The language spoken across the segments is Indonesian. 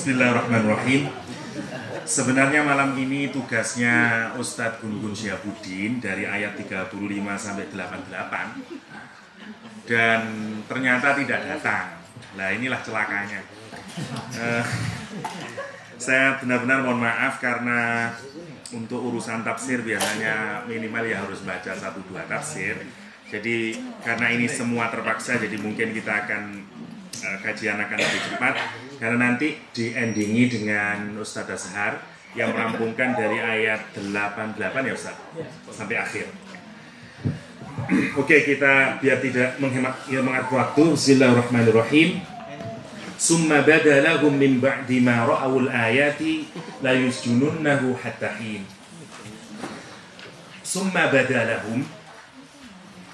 Bismillahirrahmanirrahim. Sebenarnya malam ini tugasnya Ustadz Gun-Gun Syihabuddin dari ayat 35 sampai 88 dan ternyata tidak datang. Nah, inilah celakanya. Saya benar-benar mohon maaf karena untuk urusan tafsir biasanya minimal ya harus baca 1-2 tafsir. Jadi karena ini semua terpaksa, jadi mungkin kita akan kajian akan lebih cepat karena nanti diendingi dengan Ustadz Azhar yang merampungkan dari ayat 88 ya Ustadz sampai akhir. Oke, kita biar tidak menghemat waktu. Bismillahirrahmanirrahim. Summa badalahum min ba'di ma ra'awul ayati la yusjununnahu hatta hin. Summa badalahum,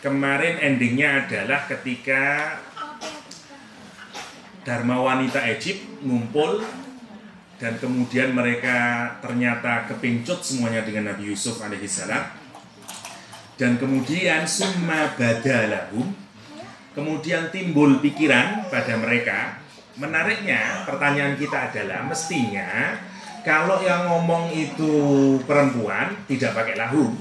kemarin endingnya adalah ketika Dharma wanita Egypt ngumpul dan kemudian mereka ternyata kepincut semuanya dengan Nabi Yusuf alaihissalam, dan kemudian summa badalahum, kemudian timbul pikiran pada mereka. Menariknya pertanyaan kita adalah mestinya kalau yang ngomong itu perempuan tidak pakai lahum,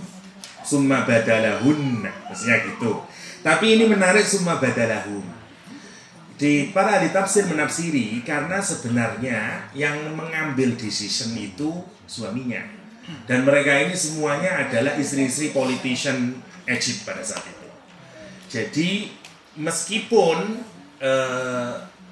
summa badalahun, mestinya gitu. Tapi ini menarik summa badalahum. Di para ahli tafsir menafsiri karena sebenarnya yang mengambil decision itu suaminya, dan mereka ini semuanya adalah istri-istri politician Egypt pada saat itu. Jadi meskipun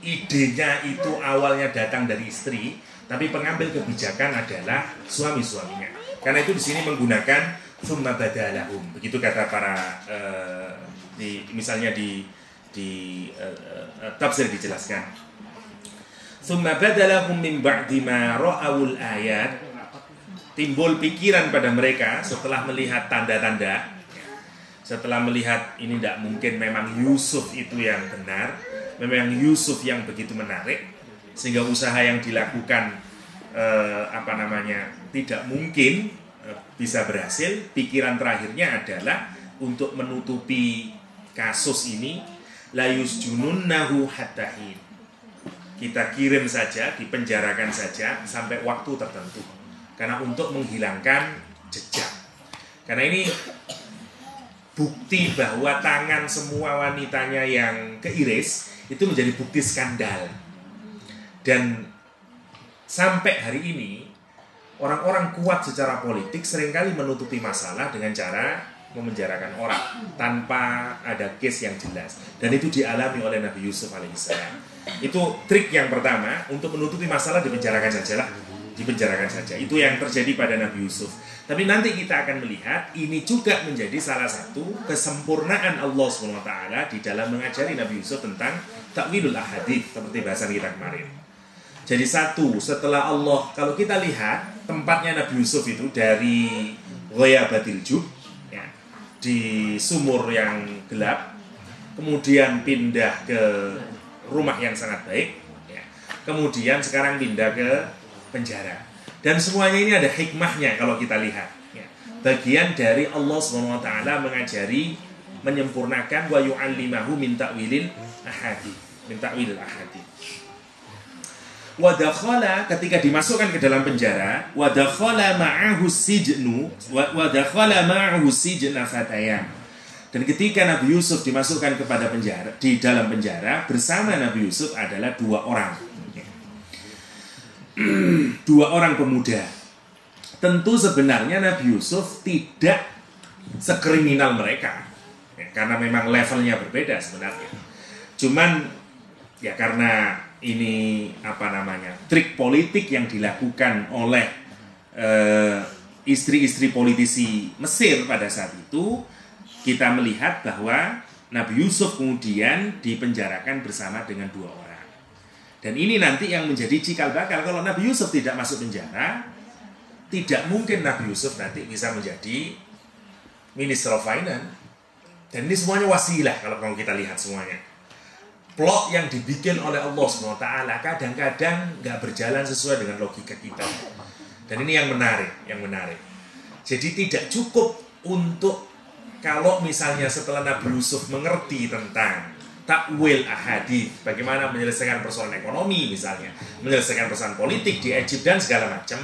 idenya itu awalnya datang dari istri, tapi pengambil kebijakan adalah suami-suaminya. Karena itu di sini menggunakan summa badalahum. Begitu kata para misalnya di tafsir dijelaskan. Summa badalahum min ba'di ma ra'awul ayat, timbul pikiran pada mereka setelah melihat tanda-tanda, setelah melihat ini tidak mungkin memang Yusuf itu yang benar, memang Yusuf yang begitu menarik, sehingga usaha yang dilakukan tidak mungkin bisa berhasil. Pikiran terakhirnya adalah untuk menutupi kasus ini, la yusjununnahu hatta hin. Kita kirim saja, dipenjarakan saja sampai waktu tertentu, karena untuk menghilangkan jejak. Karena ini bukti bahwa tangan semua wanitanya yang keiris itu menjadi bukti skandal. Dan sampai hari ini orang-orang kuat secara politik seringkali menutupi masalah dengan cara memenjarakan orang tanpa ada case yang jelas, dan itu dialami oleh Nabi Yusuf alaihissalam. Itu trik yang pertama untuk menutupi masalah, dipenjarakan saja. Itu yang terjadi pada Nabi Yusuf. Tapi nanti kita akan melihat ini juga menjadi salah satu kesempurnaan Allah SWT di dalam mengajari Nabi Yusuf tentang takwilul ahadits, seperti bahasan kita kemarin. Jadi setelah Allah, kalau kita lihat tempatnya Nabi Yusuf itu dari ghayabatil jub, di sumur yang gelap, kemudian pindah ke rumah yang sangat baik, kemudian sekarang pindah ke penjara. Dan semuanya ini ada hikmahnya kalau kita lihat. Bagian dari Allah SWT mengajari, menyempurnakan wa yu'allimahu min ta'wilil ahadits, Wadakhala, ketika dimasukkan ke dalam penjara, wadakhala ma'ahu sijna fatayan. Dan ketika Nabi Yusuf dimasukkan kepada penjara, di dalam penjara, bersama Nabi Yusuf adalah 2 orang. 2 orang pemuda. Tentu sebenarnya Nabi Yusuf tidak sekriminal mereka, karena memang levelnya berbeda sebenarnya. Cuman ya karena ini trik politik yang dilakukan oleh istri-istri politisi Mesir pada saat itu, kita melihat bahwa Nabi Yusuf kemudian dipenjarakan bersama dengan 2 orang. Dan ini nanti yang menjadi cikal bakal. Kalau Nabi Yusuf tidak masuk penjara, tidak mungkin Nabi Yusuf nanti bisa menjadi Minister of Finance. Dan ini semuanya wasilah kalau kita lihat semuanya. Plot yang dibikin oleh Allah SWT kadang-kadang nggak berjalan sesuai dengan logika kita. Dan ini yang menarik. Jadi tidak cukup untuk kalau misalnya setelah Nabi Yusuf mengerti tentang takwil ahadits, bagaimana menyelesaikan persoalan ekonomi misalnya, menyelesaikan persoalan politik di Egypt dan segala macam.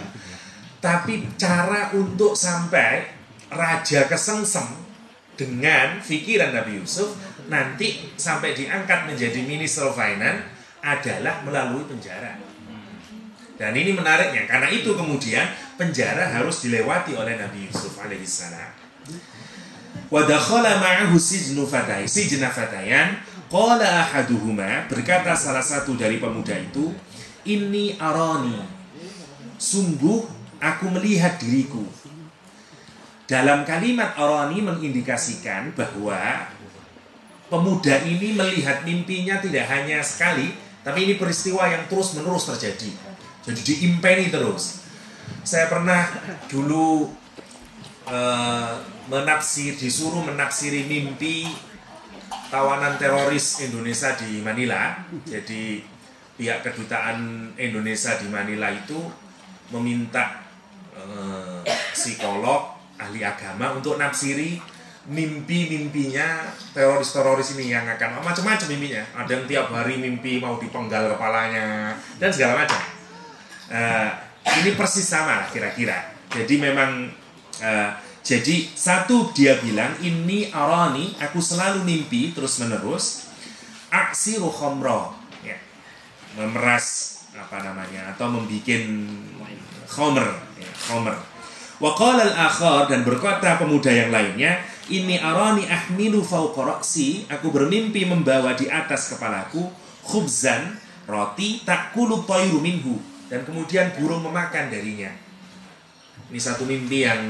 Tapi cara untuk sampai raja kesengsem dengan pikiran Nabi Yusuf nanti sampai diangkat menjadi Minister of Finance adalah melalui penjara. Dan ini menariknya, karena itu kemudian penjara harus dilewati oleh Nabi Yusuf alaihissalam. Wa dakhala ma'ahu sijna fatayan qala ahaduhuma, berkata salah satu dari pemuda itu, inni arani, sungguh aku melihat diriku. Dalam kalimat arani mengindikasikan bahwa pemuda ini melihat mimpinya tidak hanya sekali, tapi ini peristiwa yang terus-menerus terjadi. Jadi diimpeni terus. Saya pernah dulu disuruh menafsiri mimpi tawanan teroris Indonesia di Manila. Jadi pihak kedutaan Indonesia di Manila itu meminta psikolog, ahli agama untuk nafsiri mimpi-mimpinya teroris-teroris ini yang akan macam-macam mimpinya. Ada yang tiap hari mimpi mau dipenggal kepalanya dan segala macam. Ini persis sama lah kira-kira. Jadi memang jadi satu dia bilang ini arani, aku selalu mimpi terus menerus aksiru khamra, ya, memeras atau membikin khamr, ya, khamr. Wa qala al-akhar, dan berkata pemuda yang lainnya, ini arani ahmilu fawqa ra'si, aku bermimpi membawa di atas kepalaku khubzan, roti, takulu tayru minhu, dan kemudian burung memakan darinya. Ini satu mimpi yang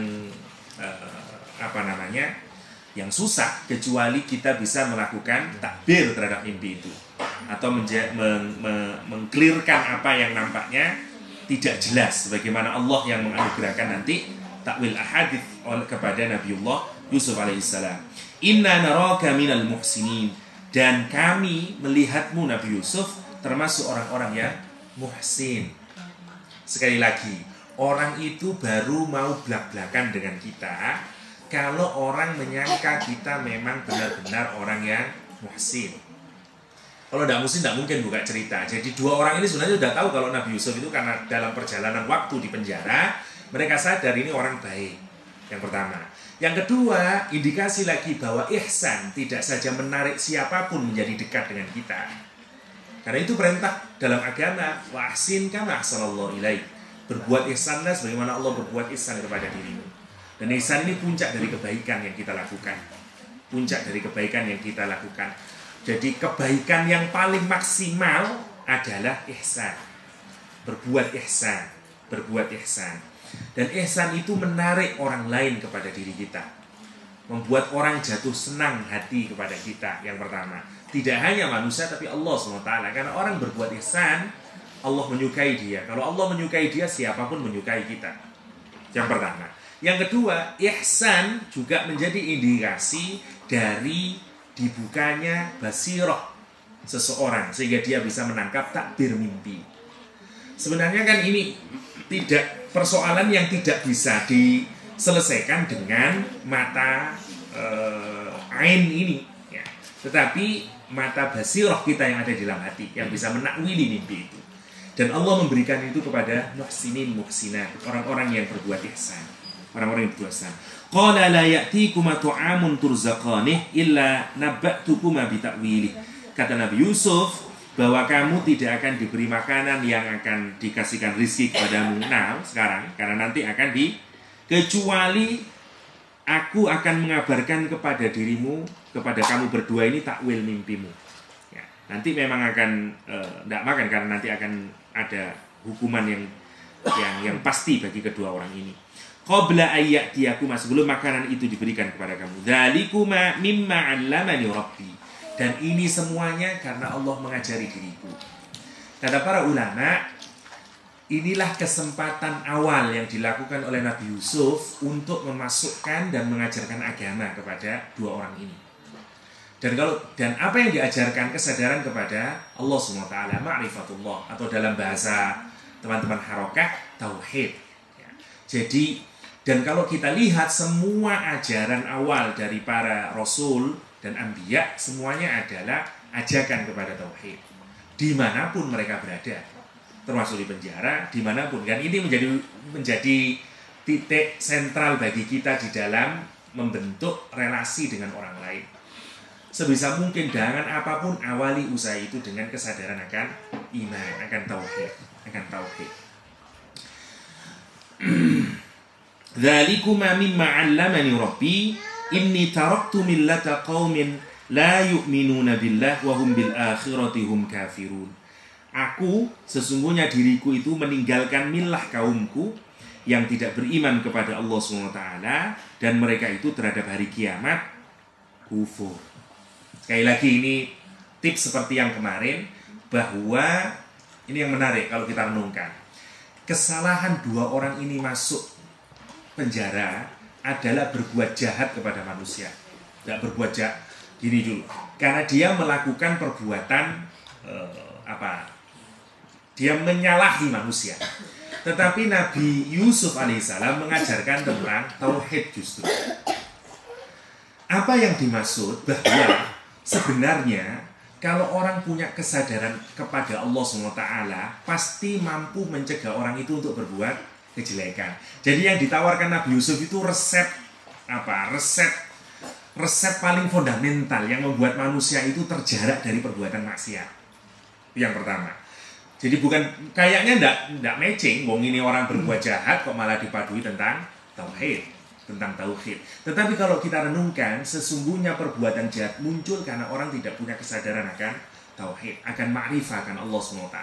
yang susah, kecuali kita bisa melakukan takbir terhadap mimpi itu, atau mengklirkan apa yang nampaknya tidak jelas, sebagaimana Allah yang menganugerahkan nanti takwil ahadits kepada Nabiullah Yusuf alaihissalam. Inna naraka minal muhsinin, dan kami melihatmu Nabi Yusuf termasuk orang-orang yang muhsin. Sekali lagi, orang itu baru mau belak-belakan dengan kita kalau orang menyangka kita memang benar-benar orang yang muhsin. Kalau tidak muhsin, tidak mungkin buka cerita. Jadi dua orang ini sebenarnya sudah tahu kalau Nabi Yusuf itu, karena dalam perjalanan waktu di penjara mereka sadar ini orang baik. Yang pertama. Yang kedua, indikasi lagi bahwa ihsan tidak saja menarik siapapun menjadi dekat dengan kita. Karena itu perintah dalam agama, wa ahsin kama ahsanallahu ilaik. Berbuat ihsanlah sebagaimana Allah berbuat ihsan kepada dirimu. Dan ihsan ini puncak dari kebaikan yang kita lakukan. Puncak dari kebaikan yang kita lakukan. Jadi kebaikan yang paling maksimal adalah ihsan. Berbuat ihsan. Berbuat ihsan. Dan ihsan itu menarik orang lain kepada diri kita. Membuat orang jatuh senang hati kepada kita, yang pertama. Tidak hanya manusia tapi Allah SWT. Karena orang berbuat ihsan, Allah menyukai dia. Kalau Allah menyukai dia, siapapun menyukai kita. Yang pertama. Yang kedua, ihsan juga menjadi indikasi dari dibukanya basirah seseorang, sehingga dia bisa menangkap takbir mimpi. Sebenarnya kan ini tidak persoalan yang tidak bisa diselesaikan dengan mata ain ini, ya. Tetapi mata basirah kita yang ada di dalam hati yang bisa menakwili mimpi itu. Dan Allah memberikan itu kepada muhsinin muhsinat, orang-orang yang berbuat ihsan, orang-orang yang berbuat ihsan. Qala la ya'tikuma tu'amun turzaqanih illa nabba'tukuma bita'wilih. Kata Nabi Yusuf bahwa kamu tidak akan diberi makanan yang akan dikasihkan rizki kepadamu sekarang, karena nanti akan kecuali aku akan mengabarkan kepada dirimu, kepada kamu berdua ini takwil mimpimu. Ya, nanti memang akan tidak makan, karena nanti akan ada hukuman yang pasti bagi kedua orang ini. Qabla ayyatiyakuma, sebelum makanan itu diberikan kepada kamu. Dzalikuma mimma 'allamani rabbi. Dan ini semuanya karena Allah mengajari diriku. Kata para ulama, inilah kesempatan awal yang dilakukan oleh Nabi Yusuf untuk memasukkan dan mengajarkan agama kepada dua orang ini. Dan apa yang diajarkan, kesadaran kepada Allah SWT, ma'rifatullah, atau dalam bahasa teman-teman harokah, tauhid. Ya. Jadi, dan kalau kita lihat semua ajaran awal dari para rasul dan anbiya, semuanya adalah ajakan kepada tauhid dimanapun mereka berada, termasuk di penjara, dimanapun. Dan ini menjadi titik sentral bagi kita di dalam membentuk relasi dengan orang lain. Sebisa mungkin dengan apapun awali usaha itu dengan kesadaran akan iman, akan tauhid, Dzalikuma mimma 'allamani rabbi inni taraktu millata qaumin la yu'minuna billah wa hum bil akhirati hum kafirun. Aku, sesungguhnya diriku itu meninggalkan milah kaumku yang tidak beriman kepada Allah SWT, dan mereka itu terhadap hari kiamat kufur. Sekali lagi ini tips seperti yang kemarin, bahwa ini yang menarik kalau kita renungkan. Kesalahan dua orang ini masuk penjara adalah berbuat jahat kepada manusia. Tidak berbuat jahat gini dulu, karena dia melakukan perbuatan dia menyalahi manusia. Tetapi Nabi Yusuf alaihissalam mengajarkan tentang tauhid justru. Apa yang dimaksud? Bahwa sebenarnya kalau orang punya kesadaran kepada Allah SWT, pasti mampu mencegah orang itu untuk berbuat kejelekan. Jadi yang ditawarkan Nabi Yusuf itu resep paling fundamental yang membuat manusia itu terjarak dari perbuatan maksiat. Yang pertama. Jadi bukan kayaknya enggak matching, wong ini orang berbuat jahat kok malah dipadui tentang tauhid. Tetapi kalau kita renungkan, sesungguhnya perbuatan jahat muncul karena orang tidak punya kesadaran akan tauhid, akan ma'rifah akan Allah SWT.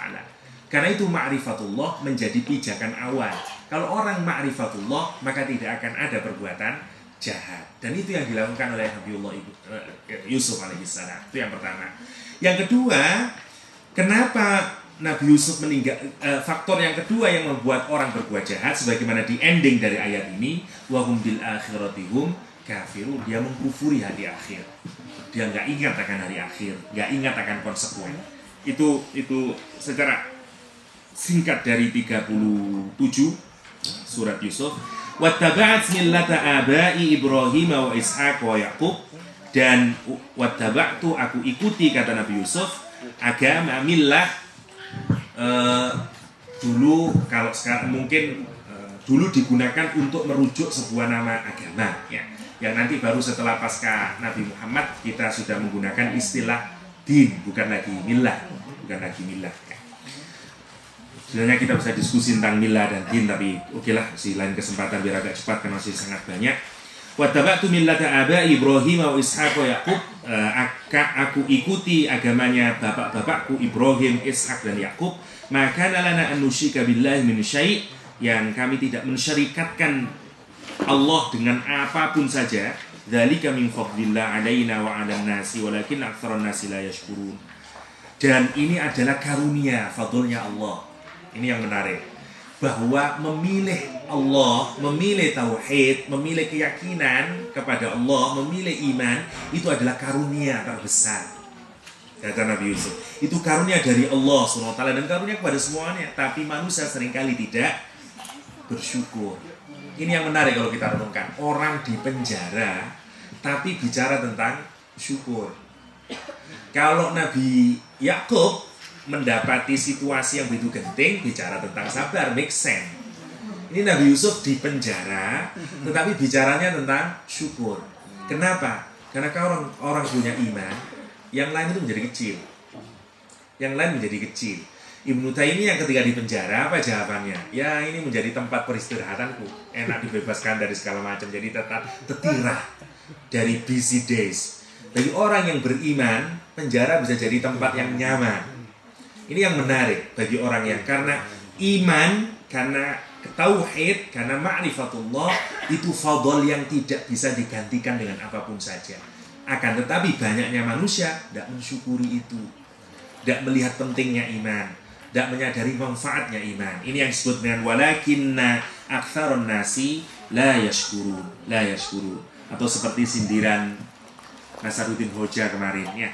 Karena itu ma'rifatullah menjadi pijakan awal. Kalau orang ma'rifatullah, maka tidak akan ada perbuatan jahat. Dan itu yang dilakukan oleh Nabiullah Yusuf alaihissalam. Itu yang pertama. Yang kedua, kenapa Nabi Yusuf meninggal, faktor yang kedua yang membuat orang berbuat jahat, sebagaimana di ending dari ayat ini, wa hum bil akhirati hum kafirun, dia mengkufuri hari akhir. Dia nggak ingat akan hari akhir, nggak ingat akan konsekuen. Itu secara singkat dari 37 surat Yusuf. Wattaba'at millata abai Ibrahim wa Ishaq wa Yaqub, dan wattaba'tu, aku ikuti, kata Nabi Yusuf, agama millah. Dulu kalau sekarang mungkin dulu digunakan untuk merujuk sebuah nama agama ya, yang nanti baru setelah pasca Nabi Muhammad kita sudah menggunakan istilah din, bukan lagi millah ya. Sebenarnya kita bisa diskusi tentang millah dan din, tapi okelah, si lain kesempatan biar agak cepat karena masih sangat banyak. Wattaba'tu millata abai Ibrahim wa Ishaq wa Yaqub, aku ikuti agamanya bapak-bapakku Ibrahim, Ishaq dan Yaqub. Maka lana an nusyrika billahi min syai', yang kami tidak mensyarikatkan Allah dengan apapun saja. Dzalika min fadlillah alaina wa 'alan nasi walakin aktsarun nasi la yashkurun. Dan ini adalah karunia, fadlnya Allah. Ini yang menarik, bahwa memilih Allah, memilih tauhid, memilih keyakinan kepada Allah, memilih iman, itu adalah karunia terbesar. Kata Nabi Yusuf, itu karunia dari Allah SWT, dan karunia kepada semuanya. Tapi manusia seringkali tidak bersyukur. Ini yang menarik kalau kita renungkan. Orang di penjara tapi bicara tentang syukur. Kalau Nabi Yakub mendapati situasi yang begitu genting, bicara tentang sabar, make sense. Ini Nabi Yusuf di penjara, tetapi bicaranya tentang syukur. Kenapa? Karena kalau orang punya iman, yang lain itu menjadi kecil. Ibnu Taimiyah ketika di penjara, apa jawabannya? Ya, ini menjadi tempat peristirahatanku. Enak, dibebaskan dari segala macam. Jadi tetap tertirah dari busy days. Bagi orang yang beriman, penjara bisa jadi tempat yang nyaman. Ini yang menarik bagi orang yang karena iman, karena tauhid, karena ma'rifatullah, itu fadl yang tidak bisa digantikan dengan apapun saja. Akan tetapi banyaknya manusia tidak mensyukuri itu, tidak melihat pentingnya iman, tidak menyadari manfaatnya iman. Ini yang disebut dengan walakinna aktsarun nasi la yashkurun. Atau seperti sindiran Nasaruddin Hoja kemarin ya,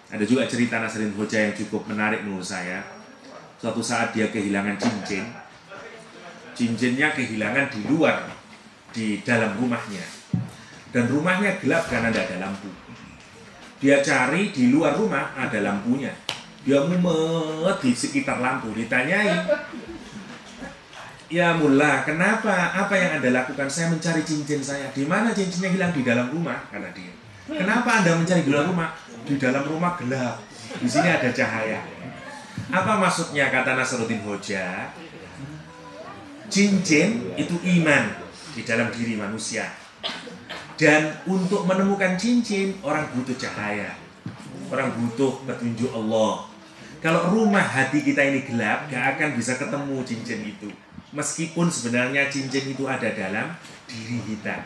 Ada juga cerita Nasaruddin Hoja yang cukup menarik menurut saya. Suatu saat dia kehilangan cincin. Cincinnya kehilangan di luar, di dalam rumahnya. Dan rumahnya gelap karena tidak ada lampu. Dia cari di luar rumah ada lampunya. Dia mumet di sekitar lampu. Ditanyai, "Ya mullah, kenapa? Apa yang Anda lakukan?" "Saya mencari cincin saya." "Di mana cincinnya hilang?" "Di dalam rumah," kata dia. "Kenapa Anda mencari di dalam rumah?" "Di dalam rumah gelap. Di sini ada cahaya." Apa maksudnya kata Nasruddin Hoja? Cincin itu iman di dalam diri manusia. Dan untuk menemukan cincin, orang butuh cahaya. Orang butuh petunjuk Allah. Kalau rumah hati kita ini gelap, gak akan bisa ketemu cincin itu. Meskipun sebenarnya cincin itu ada dalam diri kita.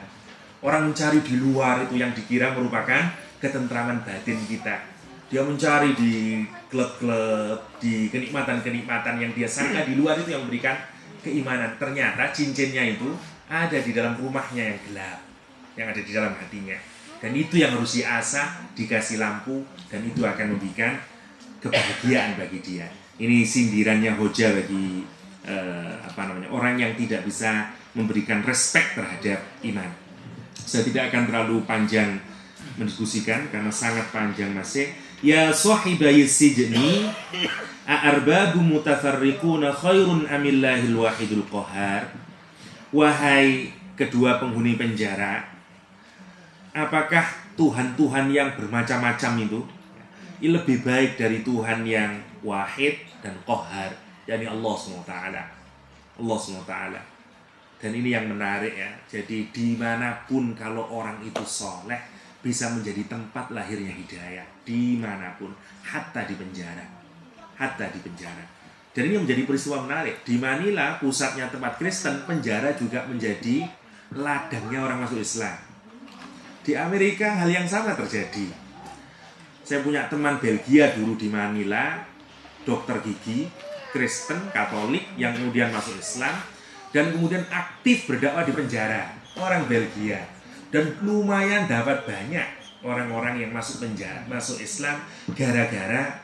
Orang mencari di luar itu yang dikira merupakan ketentraman batin kita. Dia mencari di klub-klub, di kenikmatan-kenikmatan yang dia sangka di luar itu yang memberikan keimanan. Ternyata cincinnya itu ada di dalam rumahnya yang gelap, yang ada di dalam hatinya. Dan itu yang harus diasah, dikasih lampu, dan itu akan memberikan kebahagiaan bagi dia. Ini sindirannya Hoja bagi orang yang tidak bisa memberikan respect terhadap iman. Saya tidak akan terlalu panjang mendiskusikan karena sangat panjang masih. Ya sahibai sijni a'arbabu mutafarriquna khairun amillahil wahidul qahar. Wahai kedua penghuni penjara, apakah Tuhan-Tuhan yang bermacam-macam itu lebih baik dari Tuhan yang wahid dan qahar, yakni Allah SWT. Allah SWT. Dan ini yang menarik ya. Jadi dimanapun kalau orang itu soleh, bisa menjadi tempat lahirnya hidayah. Dimanapun, hatta di penjara. Hatta di penjara. Dan ini menjadi peristiwa menarik. Di Manila, pusatnya tempat Kristen, penjara juga menjadi ladangnya orang masuk Islam. Di Amerika hal yang sama terjadi. Saya punya teman Belgia dulu di Manila, dokter gigi, Kristen, Katolik, yang kemudian masuk Islam, dan kemudian aktif berdakwah di penjara. Orang Belgia. Dan lumayan dapat banyak orang-orang yang masuk penjara, masuk Islam, gara-gara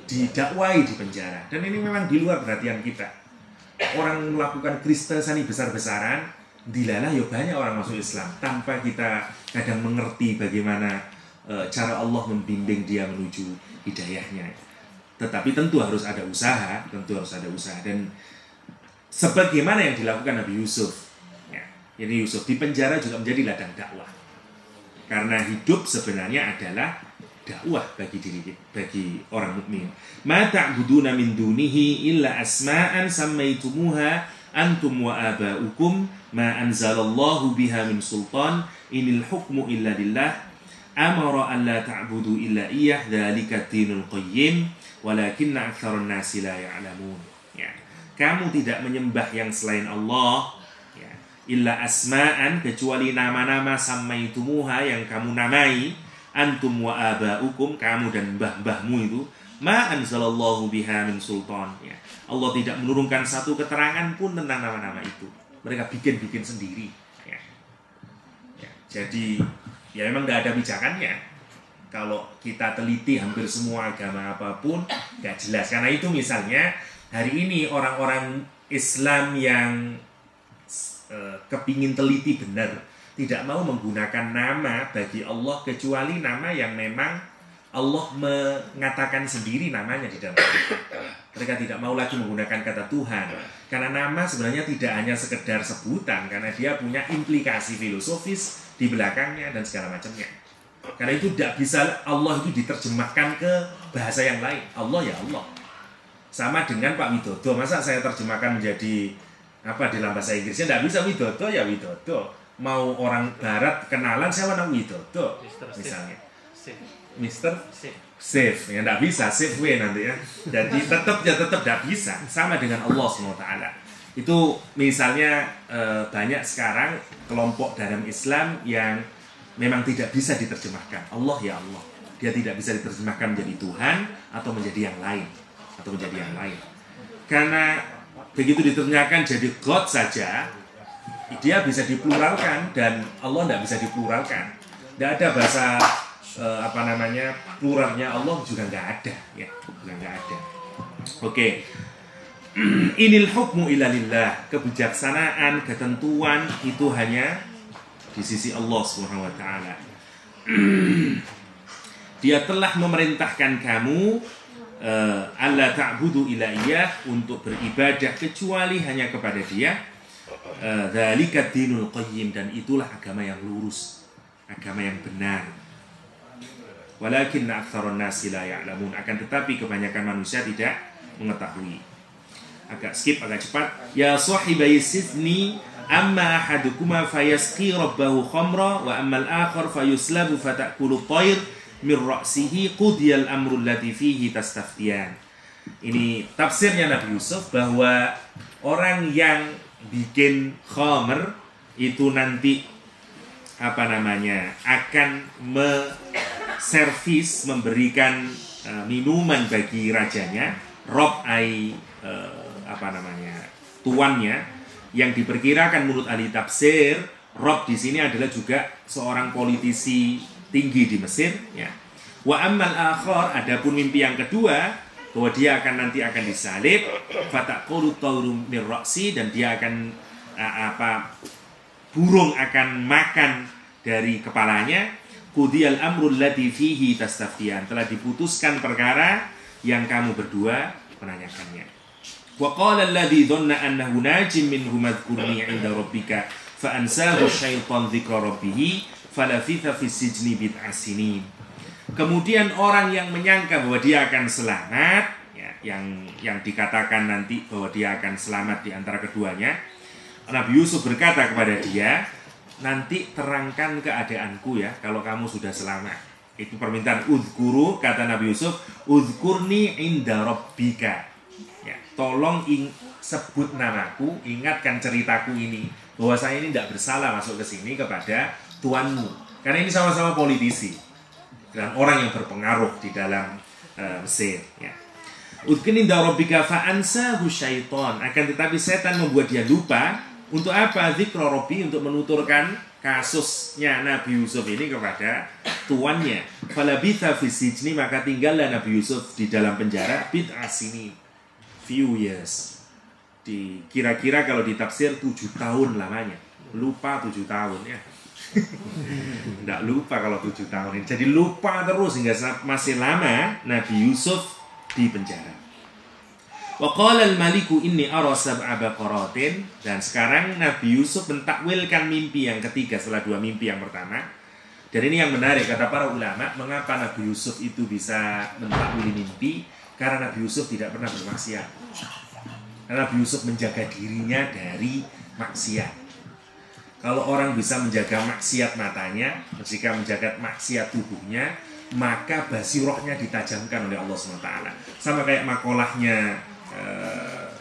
didakwai di penjara. Dan ini memang di luar perhatian kita. Orang melakukan kristenisasi besar-besaran, dilalah ya banyak orang masuk Islam tanpa kita kadang mengerti bagaimana cara Allah membimbing dia menuju hidayahnya. Tetapi tentu harus ada usaha, dan sebagaimana yang dilakukan Nabi Yusuf. Ya, jadi Yusuf di penjara juga menjadi ladang dakwah. Karena hidup sebenarnya adalah dakwah bagi orang mukmin. Ma ta'buduna min dunihi illa asma'an sammaitumuha antum wa aba'ukum ma anzalallahu biha min sultan inil hukmu illa lillah amara an la ta'budu illa iyyah dzalika dinul qayyim walakinna aktsarun nasi la ya'lamun. Ya. Kamu tidak menyembah yang selain Allah, ya, illa asma'an, kecuali nama-nama sammaitumuha yang kamu namai, antum wa aba'ukum, kamu dan mbah-mbahmu itu, ma anzalallahu biha min sultan. Ya. Allah tidak menurunkan satu keterangan pun tentang nama-nama itu. Mereka bikin-bikin sendiri. Ya. Ya. Jadi ya memang tidak ada pijakannya. Kalau kita teliti hampir semua agama apapun, nggak jelas. Karena itu misalnya hari ini orang-orang Islam yang kepingin teliti benar, tidak mau menggunakan nama bagi Allah kecuali nama yang memang Allah mengatakan sendiri namanya di dalam Al-Quran. Mereka tidak mau lagi menggunakan kata Tuhan. Karena nama sebenarnya tidak hanya sekedar sebutan, karena dia punya implikasi filosofis di belakangnya dan segala macamnya. Karena itu tidak bisa Allah itu diterjemahkan ke bahasa yang lain. Allah ya Allah. Sama dengan Pak Widodo. Masa saya terjemahkan menjadi apa di dalam bahasa Inggrisnya? Tidak bisa. Widodo ya Widodo. Mau orang Barat kenalan saya mana Widodo misalnya. Mister Safe. Ya tidak bisa. Safe way nanti ya. Jadi tetap tidak bisa. Sama dengan Allah SWT. Itu misalnya banyak sekarang kelompok dalam Islam yang memang tidak bisa diterjemahkan. Allah ya Allah. Dia tidak bisa diterjemahkan menjadi Tuhan atau menjadi yang lain. Karena begitu diterjemahkan jadi God saja, dia bisa dipluralkan dan Allah tidak bisa dipluralkan. Tidak ada bahasa pluralnya Allah juga nggak ada, ya, nggak ada. Oke. Inil hukmu illa lillah. Kebijaksanaan, ketentuan itu hanya di sisi Allah Subhanahu wa taala. Dia telah memerintahkan kamu alla ta'budu illa iyyah, untuk beribadah kecuali hanya kepada Dia. Dzalika dinul qayyim, dan itulah agama yang lurus, agama yang benar. Walakinna aktsarun nasi la ya'lamun, akan tetapi kebanyakan manusia tidak mengetahui. Agak skip, agak cepat. Ya sahibai sithni amma ahadukuma fayasqi rabbahu khamra wa amma al-akhar fayuslabu fatakulu tayr min ra'sihi qudiyal amru allati fihi tastaftiyan. Ini tafsirnya Nabi Yusuf, bahwa orang yang bikin khamr itu nanti akan servis, memberikan minuman bagi rajanya. Rob tuannya, yang diperkirakan menurut ahli tafsir, Rob di sini adalah juga seorang politisi tinggi di Mesir, ya. Wa ammal akhar, adapun mimpi yang kedua, bahwa dia nanti akan disalib, fataqulu tawru min ra'si, dan dia akan burung akan makan dari kepalanya. Qudiyal amrul ladzi fihi tastaftiyan, telah diputuskan perkara yang kamu berdua menanyakannya. Wa qala alladzi dhanna annahu najim minhu madhkurni 'inda rabbika fa ansahu syaitan dzikra rabbih falafitha fis sijni bid'a sinin. Kemudian orang yang menyangka bahwa dia akan selamat, ya, yang dikatakan nanti bahwa dia akan selamat di antara keduanya, Nabi Yusuf berkata kepada dia, nanti terangkan keadaanku ya kalau kamu sudah selamat. Itu permintaan udhkuru, kata Nabi Yusuf, udhkurni inda rabbika. Ya, tolong sebut namaku, ingatkan ceritaku ini, bahwa saya ini tidak bersalah masuk ke sini kepada tuanmu. Karena ini sama-sama politisi dan orang yang berpengaruh di dalam Mesir. Ya. Udhkurni inda rabbika fa ansahu syaitan, akan tetapi setan membuat dia lupa. Untuk apa? Dzikra rabbi, untuk menuturkan kasusnya Nabi Yusuf ini kepada tuannya. Falabitha fi sijni, maka tinggallah Nabi Yusuf di dalam penjara bid'a sinin, few years. Kira-kira kalau ditafsir 7 tahun lamanya. Lupa 7 tahun ya. Tidak lupa kalau 7 tahun ini. Jadi lupa terus hingga masih lama Nabi Yusuf di penjara. Wa qala al-maliku inni ara sab'a baqaratin, dan sekarang Nabi Yusuf mentakwilkan mimpi yang ketiga setelah 2 mimpi yang pertama. Dan ini yang menarik, kata para ulama, mengapa Nabi Yusuf itu bisa mentakwili mimpi? Karena Nabi Yusuf tidak pernah bermaksiat. Karena Nabi Yusuf menjaga dirinya dari maksiat. Kalau orang bisa menjaga maksiat matanya, jika menjaga maksiat tubuhnya, maka basirohnya ditajamkan oleh Allah SWT. Sama kayak makolahnya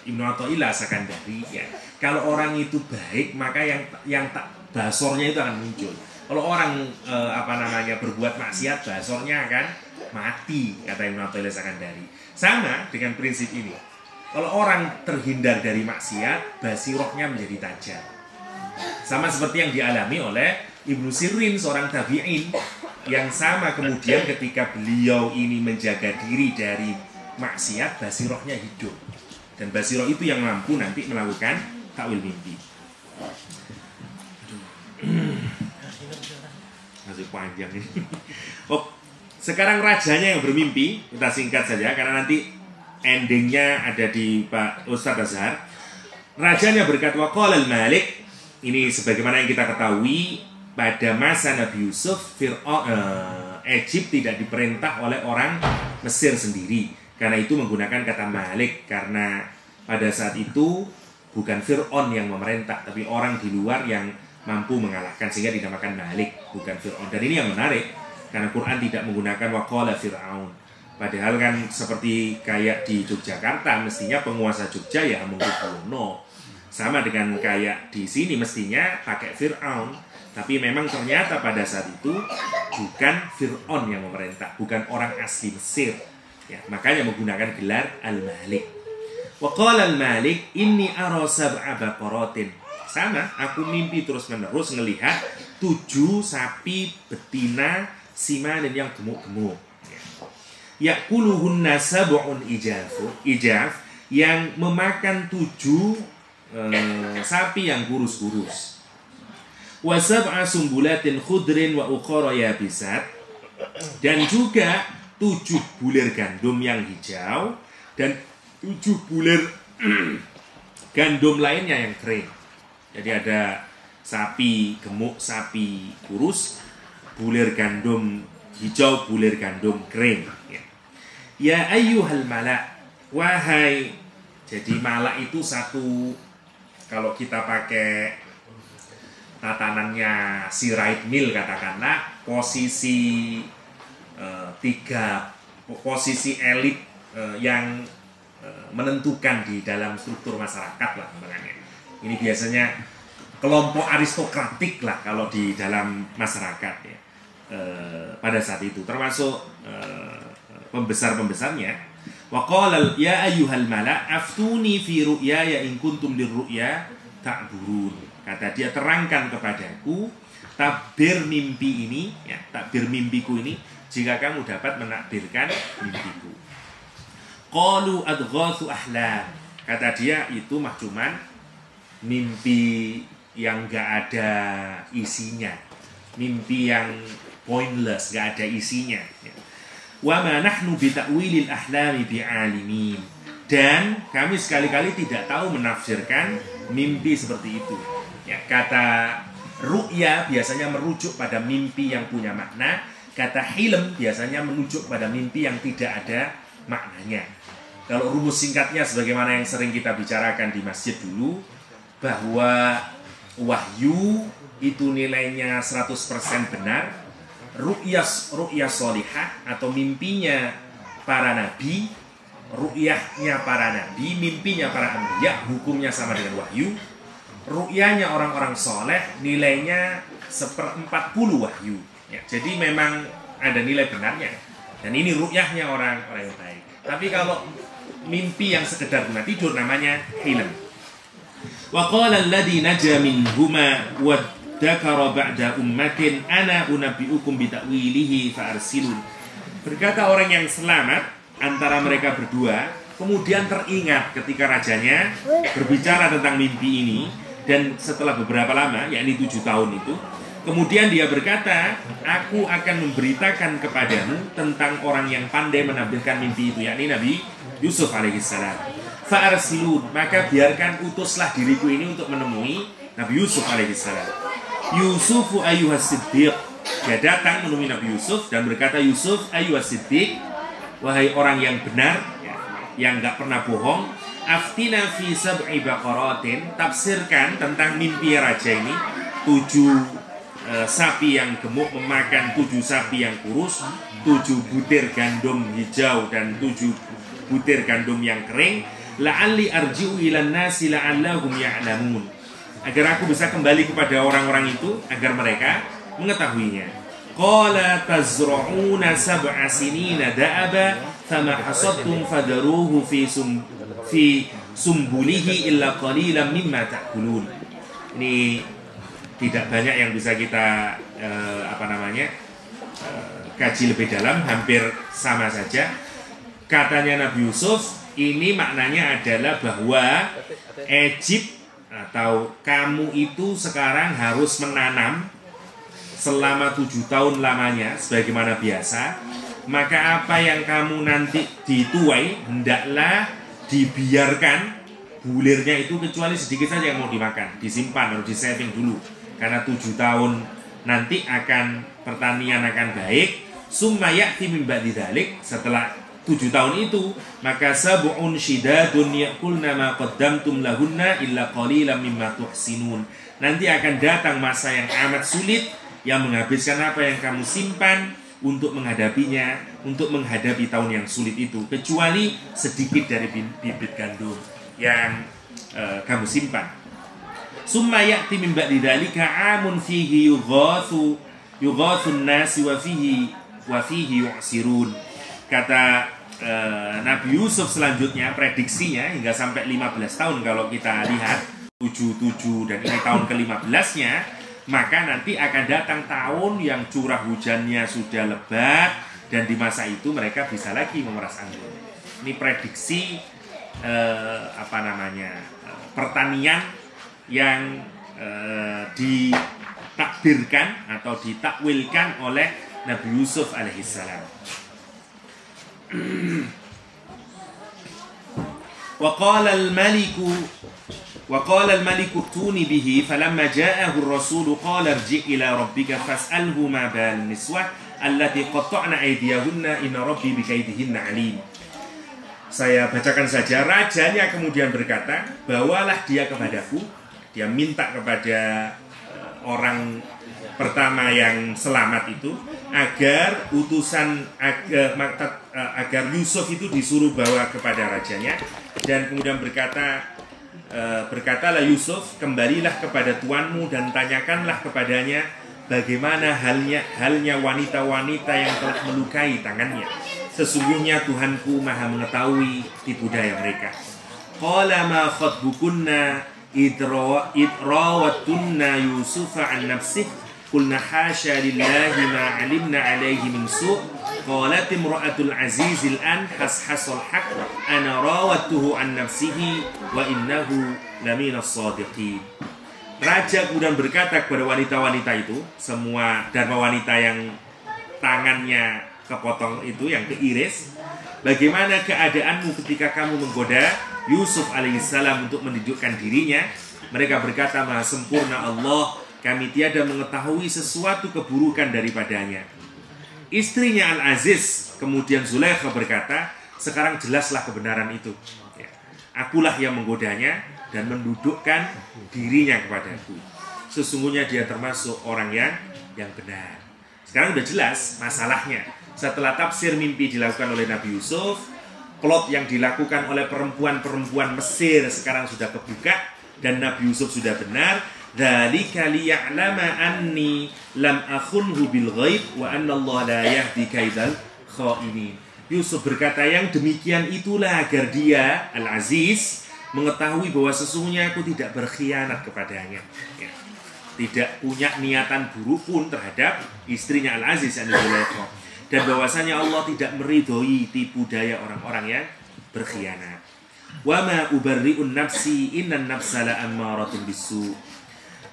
Ibnu Athaillah Sakandari, ya. Kalau orang itu baik, maka yang tak basornya itu akan muncul. Kalau orang berbuat maksiat, basornya akan mati, kata Ibnu Athaillah Sakandari. Sama dengan prinsip ini. Kalau orang terhindar dari maksiat, basirohnya menjadi tajam. Sama seperti yang dialami oleh Ibnu Sirin, seorang tabi'in, yang sama kemudian ketika beliau ini menjaga diri dari maksiat, basirohnya hidup, dan basiroh itu yang mampu nanti melakukan takwil mimpi. Masih panjang ini. Oh, sekarang rajanya yang bermimpi, kita singkat saja karena nanti endingnya ada di Pak Ustadz Azhar. Rajanya berkata, wa qala al-Malik, ini sebagaimana yang kita ketahui pada masa Nabi Yusuf, Egypt tidak diperintah oleh orang Mesir sendiri. Karena itu menggunakan kata Malik, karena pada saat itu bukan Fir'aun yang memerintah, tapi orang di luar yang mampu mengalahkan, sehingga dinamakan Malik, bukan Fir'aun. Dan ini yang menarik, karena Quran tidak menggunakan waqala Fir'aun. Padahal kan seperti kayak di Yogyakarta, mestinya penguasa Jogja ya Hamengkubuwono. Sama dengan kayak di sini mestinya pakai Fir'aun. Tapi memang ternyata pada saat itu bukan Fir'aun yang memerintah, bukan orang asli Mesir. Ya, makanya menggunakan gelar Al-Malik. Wa qala Al-Malik inni ara sab'a baqaratin. Sama, aku mimpi terus-menerus ngelihat 7 sapi betina simanin yang gemuk-gemuk. Ya'kuluhunna sab'un ijaf, yang memakan 7 sapi yang kurus-kurus. Wa sab'a sumbulatin khudrin wa ukhra yabisat, Dan juga 7 bulir gandum yang hijau dan 7 bulir gandum lainnya yang kering. Jadi ada sapi gemuk, sapi kurus, bulir gandum hijau, bulir gandum kering. Ya ayyuhal malak, wahai. Jadi malak itu satu, kalau kita pakai tatanannya Sirait Mill katakanlah, posisi posisi elit yang menentukan di dalam struktur masyarakat lah makanya. Ini biasanya kelompok aristokratik lah kalau di dalam masyarakat ya. Pada saat itu termasuk pembesar-pembesarnya. Wa qala ya ayyuhal mala aftuni fi ru'yaya in kuntum lirru'ya ta'burun. Kata dia, terangkan kepadaku takbir mimpi ini ya, takbir mimpiku ini jika kamu dapat menakbirkan mimpiku. Qalu adghathu ahlam. Kata dia, itu mah cuman mimpi yang gak ada isinya, mimpi yang pointless, gak ada isinya. Wa ma nahnu bi ta'wilil ahlami bi'alimin. Dan kami sekali-kali tidak tahu menafsirkan mimpi seperti itu. Ya, kata ru'ya biasanya merujuk pada mimpi yang punya makna. Kata hilm biasanya merujuk pada mimpi yang tidak ada maknanya. Kalau rumus singkatnya sebagaimana yang sering kita bicarakan di masjid dulu, bahwa wahyu itu nilainya 100% benar, ru'yah sholihah atau mimpinya para nabi, ru'yahnya para nabi, mimpinya para anbiya, hukumnya sama dengan wahyu. Ru'yahnya orang-orang soleh nilainya 1/40 wahyu ya, jadi memang ada nilai benarnya. Dan ini ru'yahnya orang-orang yang baik. Tapi kalau mimpi yang sekedar cuma tidur namanya hilm. Wa qala alladhi naja minhuma wa dzakara ba'da ummatin ana unabbiukum bi ta'wilihi fa arsilun. Berkata orang yang selamat antara mereka berdua, kemudian teringat ketika rajanya berbicara tentang mimpi ini, dan setelah beberapa lama, yakni 7 tahun itu, kemudian dia berkata, aku akan memberitakan kepadamu tentang orang yang pandai menampilkan mimpi itu, yakni Nabi Yusuf alaihissalam. Fa'arsilun, maka biarkan utuslah diriku ini untuk menemui Nabi Yusuf alaihissalam. Yusufu ayyuhas siddiq. Dia datang menemui Nabi Yusuf dan berkata, Yusuf ayyuhas siddiq, wahai orang yang benar, yang gak pernah bohong. Aftina fi sab'i baqaratin, tafsirkan tentang mimpi raja ini. 7 sapi yang gemuk memakan 7 sapi yang kurus, 7 butir gandum hijau dan 7 butir gandum yang kering. La'alli arji'u ilan nasi la'allahum ya'lamun. Agar aku bisa kembali kepada orang-orang itu, agar mereka mengetahuinya. Qala tazra'una sab'a sinina da'aba fama hasadtum fadaruhu fi sumbulihi illa qalilan mimma ta'kulun. Ini tidak banyak yang bisa kita kaji lebih dalam, hampir sama saja. Katanya Nabi Yusuf, ini maknanya adalah bahwa Egypt atau kamu itu sekarang harus menanam selama 7 tahun lamanya sebagaimana biasa. Maka apa yang kamu nanti dituai hendaklah dibiarkan bulirnya itu, kecuali sedikit saja yang mau dimakan, disimpan atau di-saving dulu. Karena 7 tahun nanti akan pertanian akan baik. Summa ya'ti min ba'di dzalik, setelah 7 tahun itu, maka sab'un syidadun ya'kulna ma qaddamtum lahunna illa qalilan mimma tuhsinun. Nanti akan datang masa yang amat sulit yang menghabiskan apa yang kamu simpan untuk menghadapinya, untuk menghadapi tahun yang sulit itu, kecuali sedikit dari bibit gandum yang kamu simpan. Summa ya'ti min ba'di dzalika 'amun fihi yughathun nasi wa fihi yu'sirun. Kata Nabi Yusuf selanjutnya, prediksinya hingga sampai 15 tahun kalau kita lihat 7 dan ini tahun ke-15-nya, maka nanti akan datang tahun yang curah hujannya sudah lebat dan di masa itu mereka bisa lagi memeras anggur. Ini prediksi pertanian yang ditakdirkan atau ditakwilkan oleh Nabi Yusuf alaihissalam. وقال الملك ائتوني به فلما جاءه الرسول قال ارجع إلى ربك فاسأله ما بال النسوة التي قطعن أيديهن إن ربي بكيدهن عليم. Saya bacakan saja. Rajanya kemudian berkata, bawalah dia kepadaku. Dia minta kepada orang pertama yang selamat itu agar agar Yusuf itu disuruh bawa kepada rajanya, dan kemudian berkatalah Yusuf, kembalilah kepada tuanmu dan tanyakanlah kepadanya bagaimana halnya wanita-wanita yang telah melukai tangannya. Sesungguhnya Tuhanku maha mengetahui tipu daya mereka. Qala ma khatbukunna idrawattunna Yusufa an nafsih qulna hasya lillahi ma alimna alaihi min su' qalat imra'atul azizil an hashasal haq ana rawattuhu an nafsihi wa innahu laminas sadiqin. Raja kemudian berkata kepada wanita-wanita itu, semua dharma wanita yang tangannya kepotong itu, yang keiris, bagaimana keadaanmu ketika kamu menggoda Yusuf alaihissalam untuk menunjukkan dirinya? Mereka berkata, maha sempurna Allah, kami tiada mengetahui sesuatu keburukan daripadanya. Istrinya Al-Aziz kemudian Zulaikha berkata, sekarang jelaslah kebenaran itu. Akulah yang menggodanya dan mendudukkan dirinya kepadaku. Sesungguhnya dia termasuk orang yang benar. Sekarang udah jelas masalahnya. Setelah tafsir mimpi dilakukan oleh Nabi Yusuf, plot yang dilakukan oleh perempuan-perempuan Mesir sekarang sudah kebuka, dan Nabi Yusuf sudah benar. Dzalika liya'lama anni lam akhunhu bil ghaib wa anna Allah la yahdi kaidal kha'inin. Yusuf berkata, yang demikian itulah agar dia, Al-Aziz, mengetahui bahwa sesungguhnya aku tidak berkhianat kepadanya. Ya. Tidak punya niatan buruk pun terhadap istrinya Al-Aziz Zulaikha. Dan bahwasanya Allah tidak meridhoi tipu daya orang-orang yang berkhianat. Wa ma ubarri'un nafsi innan nafsa la'ammaratun bisu.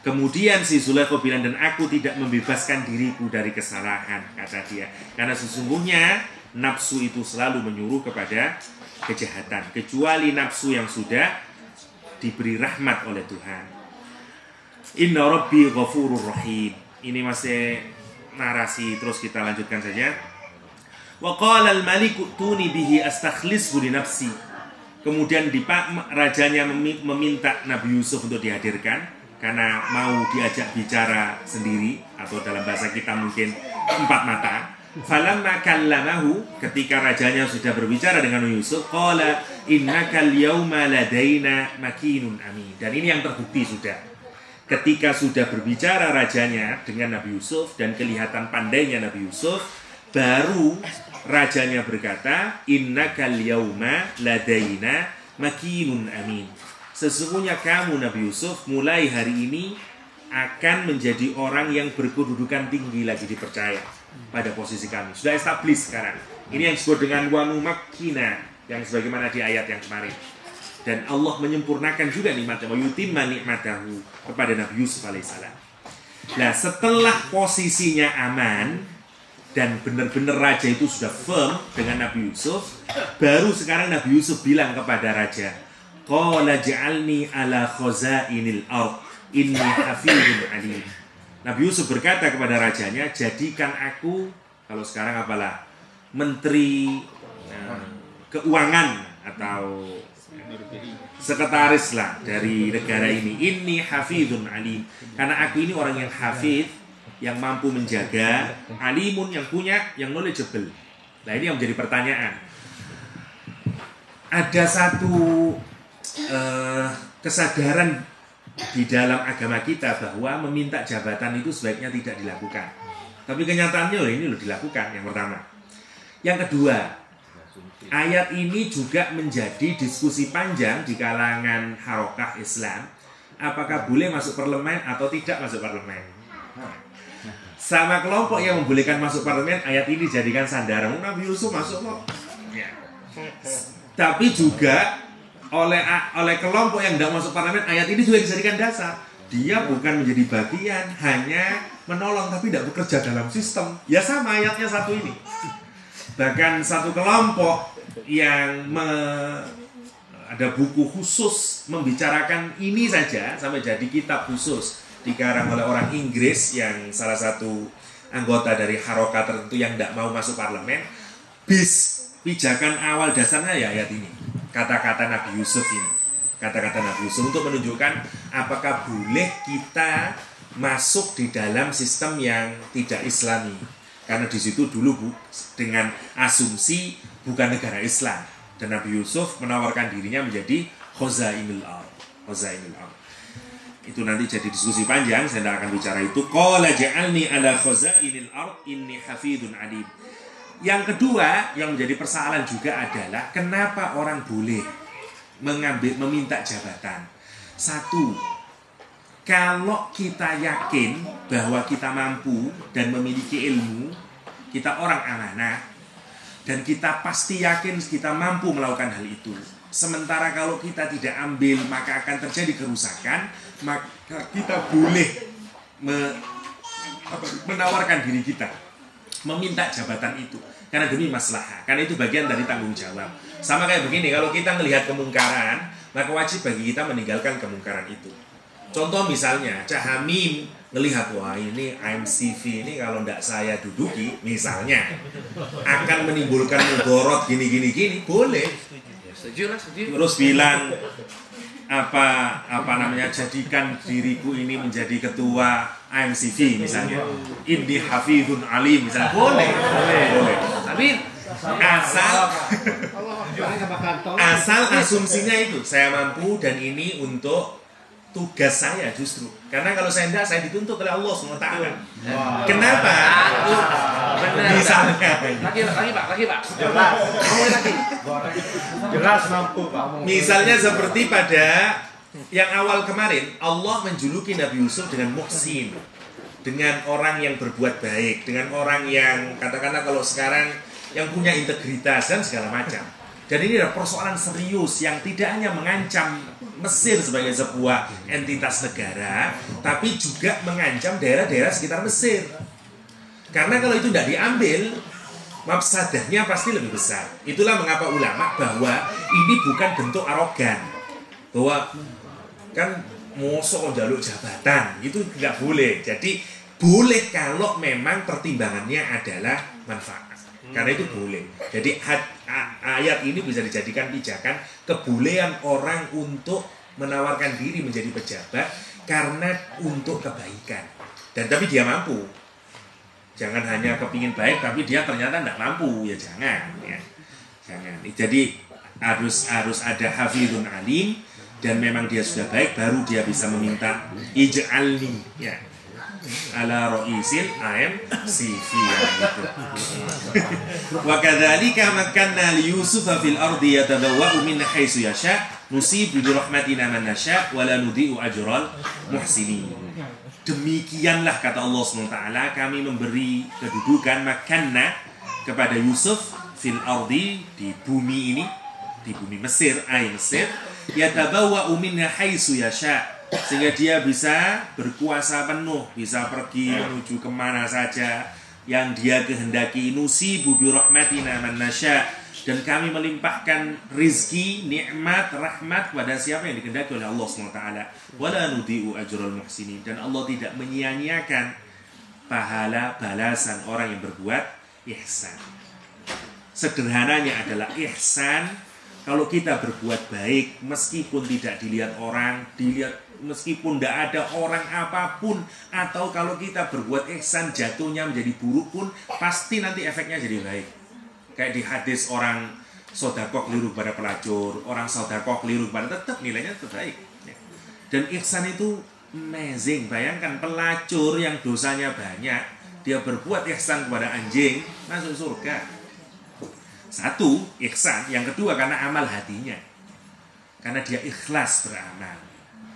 Kemudian si Zulaikha bilang, dan aku tidak membebaskan diriku dari kesalahan, kata dia, karena sesungguhnya nafsu itu selalu menyuruh kepada kejahatan, kecuali nafsu yang sudah diberi rahmat oleh Tuhan. Inna rabbi ghafurur rahim. Ini masih narasi, terus kita lanjutkan saja. Wa qala al-maliku tuni bihi astakhlishu li nafsi. Kemudian rajanya meminta Nabi Yusuf untuk dihadirkan karena mau diajak bicara sendiri, atau dalam bahasa kita mungkin empat mata. Falamma kallamahu, ketika rajanya sudah berbicara dengan Yusuf, qala innaka al-yawma ladaina makinun amin. Dan ini yang terbukti sudah. Ketika sudah berbicara rajanya dengan Nabi Yusuf dan kelihatan pandainya Nabi Yusuf, baru rajanya berkata, innakal yauma ladaina makinun amin. Sesungguhnya kamu Nabi Yusuf mulai hari ini akan menjadi orang yang berkedudukan tinggi lagi, dipercaya pada posisi kami. Sudah established sekarang. Ini yang disebut dengan wanu makina, yang sebagaimana di ayat yang kemarin. Dan Allah menyempurnakan juga nikmatnya, wa yutimma nikmatahu, kepada Nabi Yusuf alaihissalam. Nah, setelah posisinya aman dan benar-benar raja itu sudah firm dengan Nabi Yusuf, baru sekarang Nabi Yusuf bilang kepada raja, qala ja'alni ala khazainil ard inni hafizun alim. Nabi Yusuf berkata kepada rajanya, jadikan aku, kalau sekarang apalah, menteri keuangan atau sekretaris lah dari negara ini. Inni hafizun alim, karena aku ini orang yang hafiz, yang mampu menjaga, alimun, yang punya, yang knowledgeable. Nah, ini yang menjadi pertanyaan. Ada satu kesadaran di dalam agama kita bahwa meminta jabatan itu sebaiknya tidak dilakukan. Tapi kenyataannya ini loh dilakukan, yang pertama. Yang kedua, ayat ini juga menjadi diskusi panjang di kalangan harokah Islam. Apakah boleh masuk parlemen atau tidak masuk parlemen? Sama kelompok yang membolehkan masuk parlemen, ayat ini dijadikan sandaran. Nabi Yusuf masuk kok. Ya. Tapi juga oleh kelompok yang tidak masuk parlemen, ayat ini juga dijadikan dasar. Dia bukan menjadi bagian, hanya menolong tapi tidak bekerja dalam sistem. Ya sama ayatnya satu ini. Bahkan satu kelompok yang ada buku khusus membicarakan ini saja sampai jadi kitab khusus dikarang oleh orang Inggris yang salah satu anggota dari harokat tertentu yang tidak mau masuk parlemen. Pijakan awal dasarnya ya ayat ini, kata-kata Nabi Yusuf ini, kata-kata Nabi Yusuf untuk menunjukkan apakah boleh kita masuk di dalam sistem yang tidak Islami, karena di situ dulu dengan asumsi bukan negara Islam, dan Nabi Yusuf menawarkan dirinya menjadi Khazainul Ard. Itu nanti jadi diskusi panjang, saya tidak akan bicara itu. Qala ja'alni ala khazainil ard inni hafidun alim. Yang kedua yang menjadi persoalan juga adalah kenapa orang boleh meminta jabatan. Satu, kalau kita yakin bahwa kita mampu dan memiliki ilmu, kita orang amanah, dan kita pasti yakin kita mampu melakukan hal itu. Sementara kalau kita tidak ambil maka akan terjadi kerusakan, maka kita boleh menawarkan diri kita, meminta jabatan itu karena demi maslahah, karena itu bagian dari tanggung jawab. Sama kayak begini, kalau kita melihat kemungkaran, maka wajib bagi kita meninggalkan kemungkaran itu. Contoh misalnya, Cak Hamim melihat, wah ini IMCV ini kalau tidak saya duduki, misalnya akan menimbulkan mudorot gini, boleh. Setuju. Terus bilang jadikan diriku ini menjadi ketua IMCV misalnya, inni hafidun alim misalnya, boleh. Tapi asal asumsinya itu saya mampu dan ini untuk tugas saya justru. Karena kalau saya tidak, saya dituntut oleh Allah SWT. Kenapa? Misalnya lagi Pak. Jelas mampu Pak. Misalnya seperti pada yang awal kemarin, Allah menjuluki Nabi Yusuf dengan muhsin, dengan orang yang berbuat baik, dengan orang yang katakanlah kalau sekarang yang punya integritas dan segala macam. Dan ini adalah persoalan serius yang tidak hanya mengancam Mesir sebagai sebuah entitas negara, tapi juga mengancam daerah-daerah sekitar Mesir. Karena kalau itu tidak diambil, mafsadahnya pasti lebih besar. Itulah mengapa ulama bahwa ini bukan bentuk arogan, bahwa kan mosok jaluk jabatan itu nggak boleh. Jadi boleh kalau memang pertimbangannya adalah manfaat. Karena itu boleh. Jadi ayat ini bisa dijadikan pijakan kebolehan orang untuk menawarkan diri menjadi pejabat karena untuk kebaikan. Dan tapi dia mampu. Jangan hanya kepingin baik tapi dia ternyata tidak mampu, ya jangan. Jangan. Jadi harus ada hafidun alim dan memang dia sudah baik baru dia bisa meminta ij'alni ya. Ala ra'isil IMCV gitu. Wa kadzalika makkanna li Yusuf fil ardi yatabawwa'u min haitsu yasha nusibu bi rahmatina man nasha wa la nudhi'u ajral muhsinin. Demikianlah kata Allah SWT, kami memberi kedudukan makanna kepada Yusuf fil ardi, di bumi ini, di bumi Mesir, Mesir, yatabawwa'u min haitsu yasha, sehingga dia bisa berkuasa penuh, bisa pergi menuju kemana saja yang dia kehendaki. Nusibu bi rahmatina man nasya, dan kami melimpahkan rizki, nikmat, rahmat kepada siapa yang dikehendaki oleh Allah SWT. Wala nudhi'u ajral muhsinin, dan Allah tidak menyia-nyiakan pahala balasan orang yang berbuat ihsan. Sederhananya adalah ihsan, kalau kita berbuat baik meskipun tidak dilihat orang, meskipun tidak ada orang apapun, atau kalau kita berbuat ihsan jatuhnya menjadi buruk pun pasti nanti efeknya jadi baik. Kayak di hadis orang sedekah keliru pada pelacur, orang sedekah keliru pada, tetap nilainya tetap baik. Dan ihsan itu amazing. Bayangkan pelacur yang dosanya banyak, dia berbuat ihsan kepada anjing, masuk surga. Satu, ihsan. Yang kedua, karena amal hatinya, karena dia ikhlas beramal.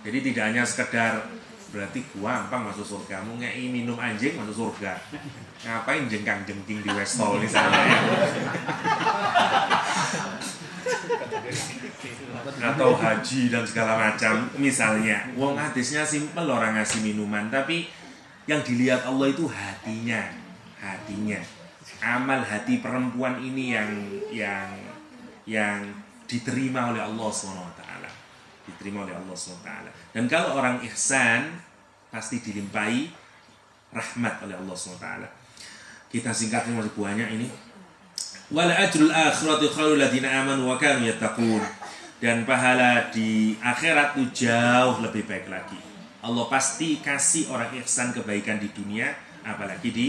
Jadi tidak hanya sekedar berarti gampang masuk surga, mau ngei minum anjing masuk surga, ngapain jengkang-jengking di Westol misalnya ya. Atau haji dan segala macam misalnya. Wong hadisnya simpel, orang ngasih minuman, tapi Yang dilihat Allah itu hatinya. Amal hati perempuan ini yang diterima oleh Allah SWT. Diterima oleh Allah SWT. Dan kalau orang ihsan pasti dilimpahi rahmat oleh Allah SWT. Kita singkatnya masih banyak ini. Wal ajrul akhirati khairul ladzina amanu wa kanu yattaqun. Dan pahala di akhirat itu jauh lebih baik lagi. Allah pasti kasih orang ihsan kebaikan di dunia, apalagi di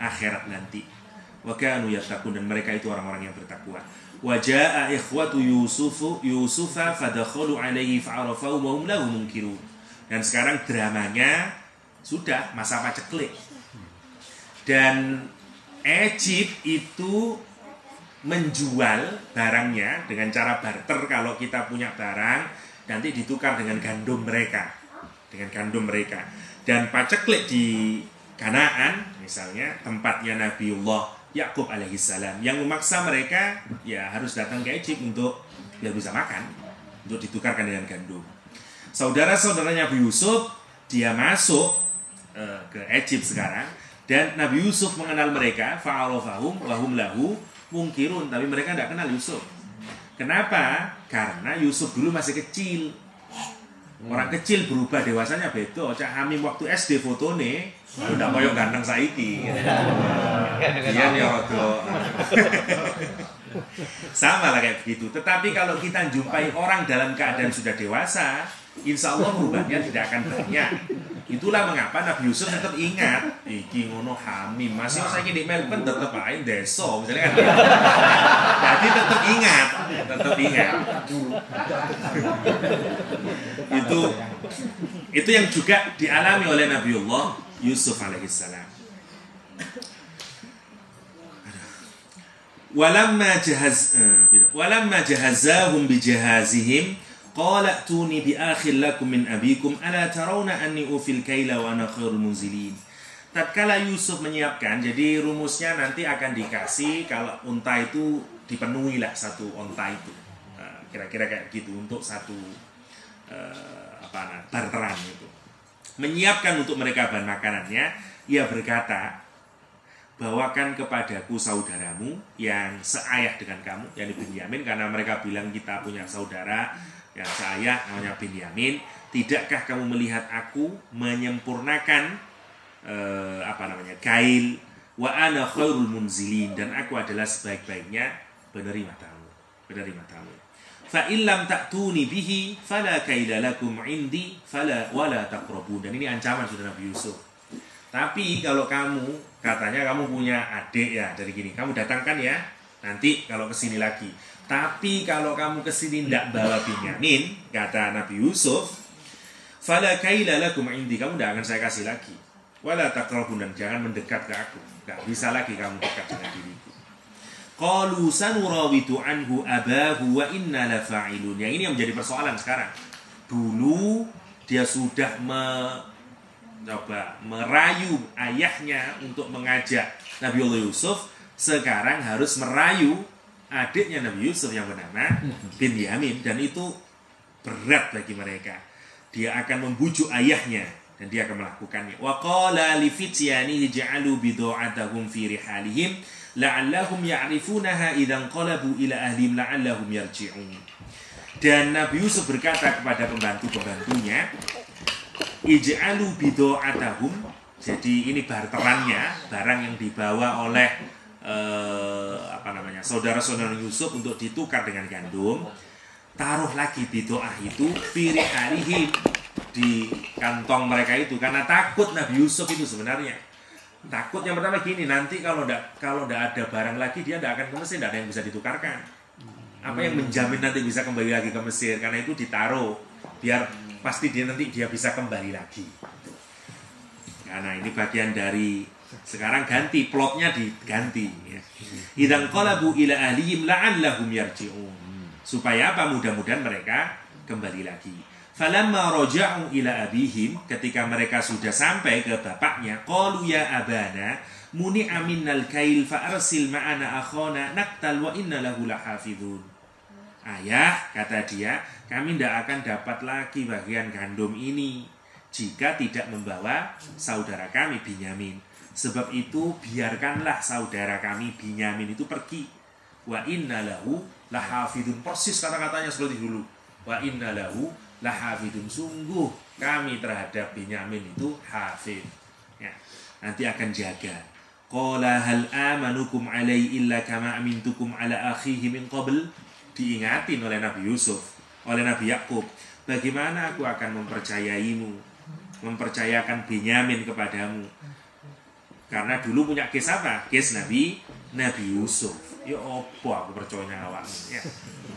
akhirat nanti. Wa kanu yattaqun, dan mereka itu orang-orang yang bertakwa. Wa jaa ikhwatu Yusufa fadakhalu alaihi fa'arafahu wa hum lahu munkirun. Dan sekarang dramanya sudah masa paceklik. Dan Egypt itu menjual barangnya dengan cara barter. Kalau kita punya barang nanti ditukar dengan gandum mereka. Dan paceklik di Kanaan misalnya, tempatnya Nabiullah Yakub alaihissalam, yang memaksa mereka ya harus datang ke Egypt untuk biar bisa makan, untuk ditukarkan dengan gandum. Saudara-saudaranya Nabi Yusuf dia masuk ke Egypt sekarang, dan Nabi Yusuf mengenal mereka, fa'arafahum wa hum lahu munkirun, tapi mereka tidak kenal Yusuf. Kenapa? Karena Yusuf dulu masih kecil. Orang kecil berubah dewasanya beda. Cak Hamim waktu SD fotone udah koyo ganteng saiki. Iya nih sama lah kayak begitu. Tetapi kalau kita jumpai orang dalam keadaan sudah dewasa, insya Allah perubahannya tidak akan banyak. Itulah mengapa Nabi Yusuf tetap ingat, iki ngono Hamim masih saya di Melbourne tetap aja deso misalnya kan. Jadi tetap ingat. Itu yang juga dialami oleh Nabiullah Yusuf alaihissalam. Walamma jahazahum bijahazihim qala a'tuni bi akhil lakum min abikum ala tarawna anni ufil kaila wa ana khairul munzilin. Tatkala Yusuf menyiapkan, jadi rumusnya nanti akan dikasih kalau unta itu dipenuhi lah satu unta itu. Kira-kira kayak gitu untuk satu barteran itu. Menyiapkan untuk mereka bahan makanannya, ia berkata, bawakan kepadaku saudaramu yang seayah dengan kamu, yakni Binyamin, karena mereka bilang kita punya saudara yang seayah namanya Binyamin. Tidakkah kamu melihat aku menyempurnakan kail, wa ana khairul munzilin, dan aku adalah sebaik-baiknya penerima tamu. Fa illam ta'tuni bihi fala kaila lakum indi fala wala taqrabun. Dan ini ancaman sudah Nabi Yusuf. Tapi kalau kamu, katanya kamu punya adik ya dari gini, kamu datangkan ya nanti kalau kesini lagi. Tapi kalau kamu kesini tidak bawa Binyamin, kata Nabi Yusuf, fala kaila lakum indi, kamu tidak akan saya kasih lagi. Wala taqrabun, dan jangan mendekat ke aku. Gak bisa lagi kamu dekat dengan diriku. Qalu sanurawitu anhu abahu wa inna lafa'ilun. Yang ini yang menjadi persoalan sekarang. Dulu dia sudah merayu ayahnya untuk mengajak Nabiullah Yusuf. Sekarang harus merayu adiknya Nabi Yusuf yang bernama Binyamin. Dan itu berat bagi mereka. Dia akan membujuk ayahnya dan dia akan melakukannya. Wa qala li fityanihi ja'alu bid'atahum fi rihalihim la'allahum ya'rifunaha idzan qalabu ila ahlihim la'allahum yarji'un. Dan Nabi Yusuf berkata kepada pembantu-pembantunya, ij'alu bid'atahum, jadi ini barterannya, barang yang dibawa oleh saudara-saudara Yusuf untuk ditukar dengan gandum. Taruh lagi bid'ah itu fi rihalihim, di kantong mereka itu, karena takut Nabi Yusuf itu sebenarnya. Takut yang pertama gini, nanti kalau tidak ada barang lagi dia tidak akan ke Mesir, tidak ada yang bisa ditukarkan. Apa yang menjamin nanti bisa kembali lagi ke Mesir? Karena itu ditaruh biar pasti dia bisa kembali lagi. Karena ini bagian dari sekarang ganti plotnya diganti. Idzan qalabu ila ahlihim la'allahum yarji'un. Supaya apa? Mudah-mudahan mereka kembali lagi. Falamma raja'u ila abihim, ketika mereka sudah sampai ke bapaknya, qalu ya abana muni'a minnal kail fa arsil ma'ana akhana naqtal wa inna lahu lahafizun. Ayah, kata dia, kami tidak akan dapat lagi bagian gandum ini jika tidak membawa saudara kami Binyamin. Sebab itu biarkanlah saudara kami Binyamin itu pergi. Wa inna lahu lahafidun, persis kata-katanya seperti dulu. Wa inna lahu lahafidun, sungguh kami terhadap Binyamin itu hafid. Ya, nanti akan jaga. Qala hal amanukum alaihi illa kama amintukum ala akhihi min qabl. Diingatin oleh Nabi Yusuf, oleh Nabi Yakub, bagaimana aku akan mempercayaimu, mempercayakan Binyamin kepadamu. Karena dulu punya kes apa? Kes Nabi Yusuf. Ya apa aku percaya awakmu ya.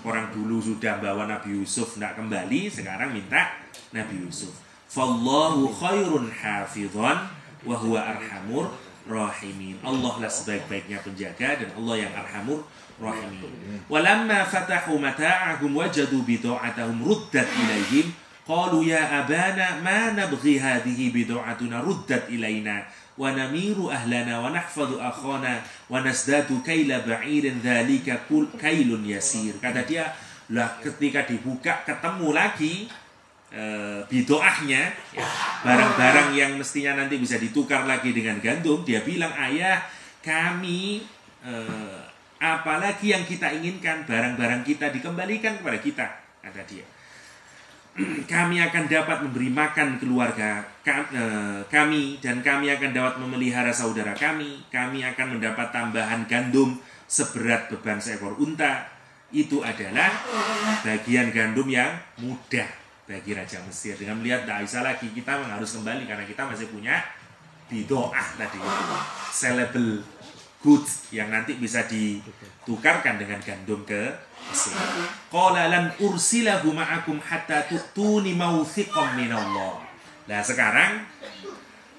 Orang dulu sudah bawa Nabi Yusuf tidak kembali, sekarang minta Nabi Yusuf. Fallahu khairun hafidhan wa huwa arhamur rahimin. Allah lah sebaik-baiknya penjaga dan Allah yang arhamur rahimin. Walamma fatahu mata'ahum wajadu bid'atahum ruddat ilaihim qalu ya abana ma nabghi hadhihi bid'atuna ruddat ilaina wa namiru ahlana wa nahfadhu akhana wa nasdatu kaila ba'irin dzalika kailun yasir. Kata dia, lah ketika dibuka ketemu lagi bidoahnya, ya, barang-barang yang mestinya nanti bisa ditukar lagi dengan gandum, dia bilang, ayah kami apalagi yang kita inginkan, barang-barang kita dikembalikan kepada kita, kata dia. Kami akan dapat memberi makan keluarga kami, dan kami akan dapat memelihara saudara kami akan mendapat tambahan gandum seberat beban seekor unta. Itu adalah bagian gandum yang mudah bagi Raja Mesir. Dengan melihat Aisyah lagi, kita harus kembali karena kita masih punya bidoah tadi, sellable goods yang nanti bisa ditukarkan dengan gandum ke Mesir. Qala lan ursilahu ma'akum hatta tu'tuni mawthiqam minallah. Nah, sekarang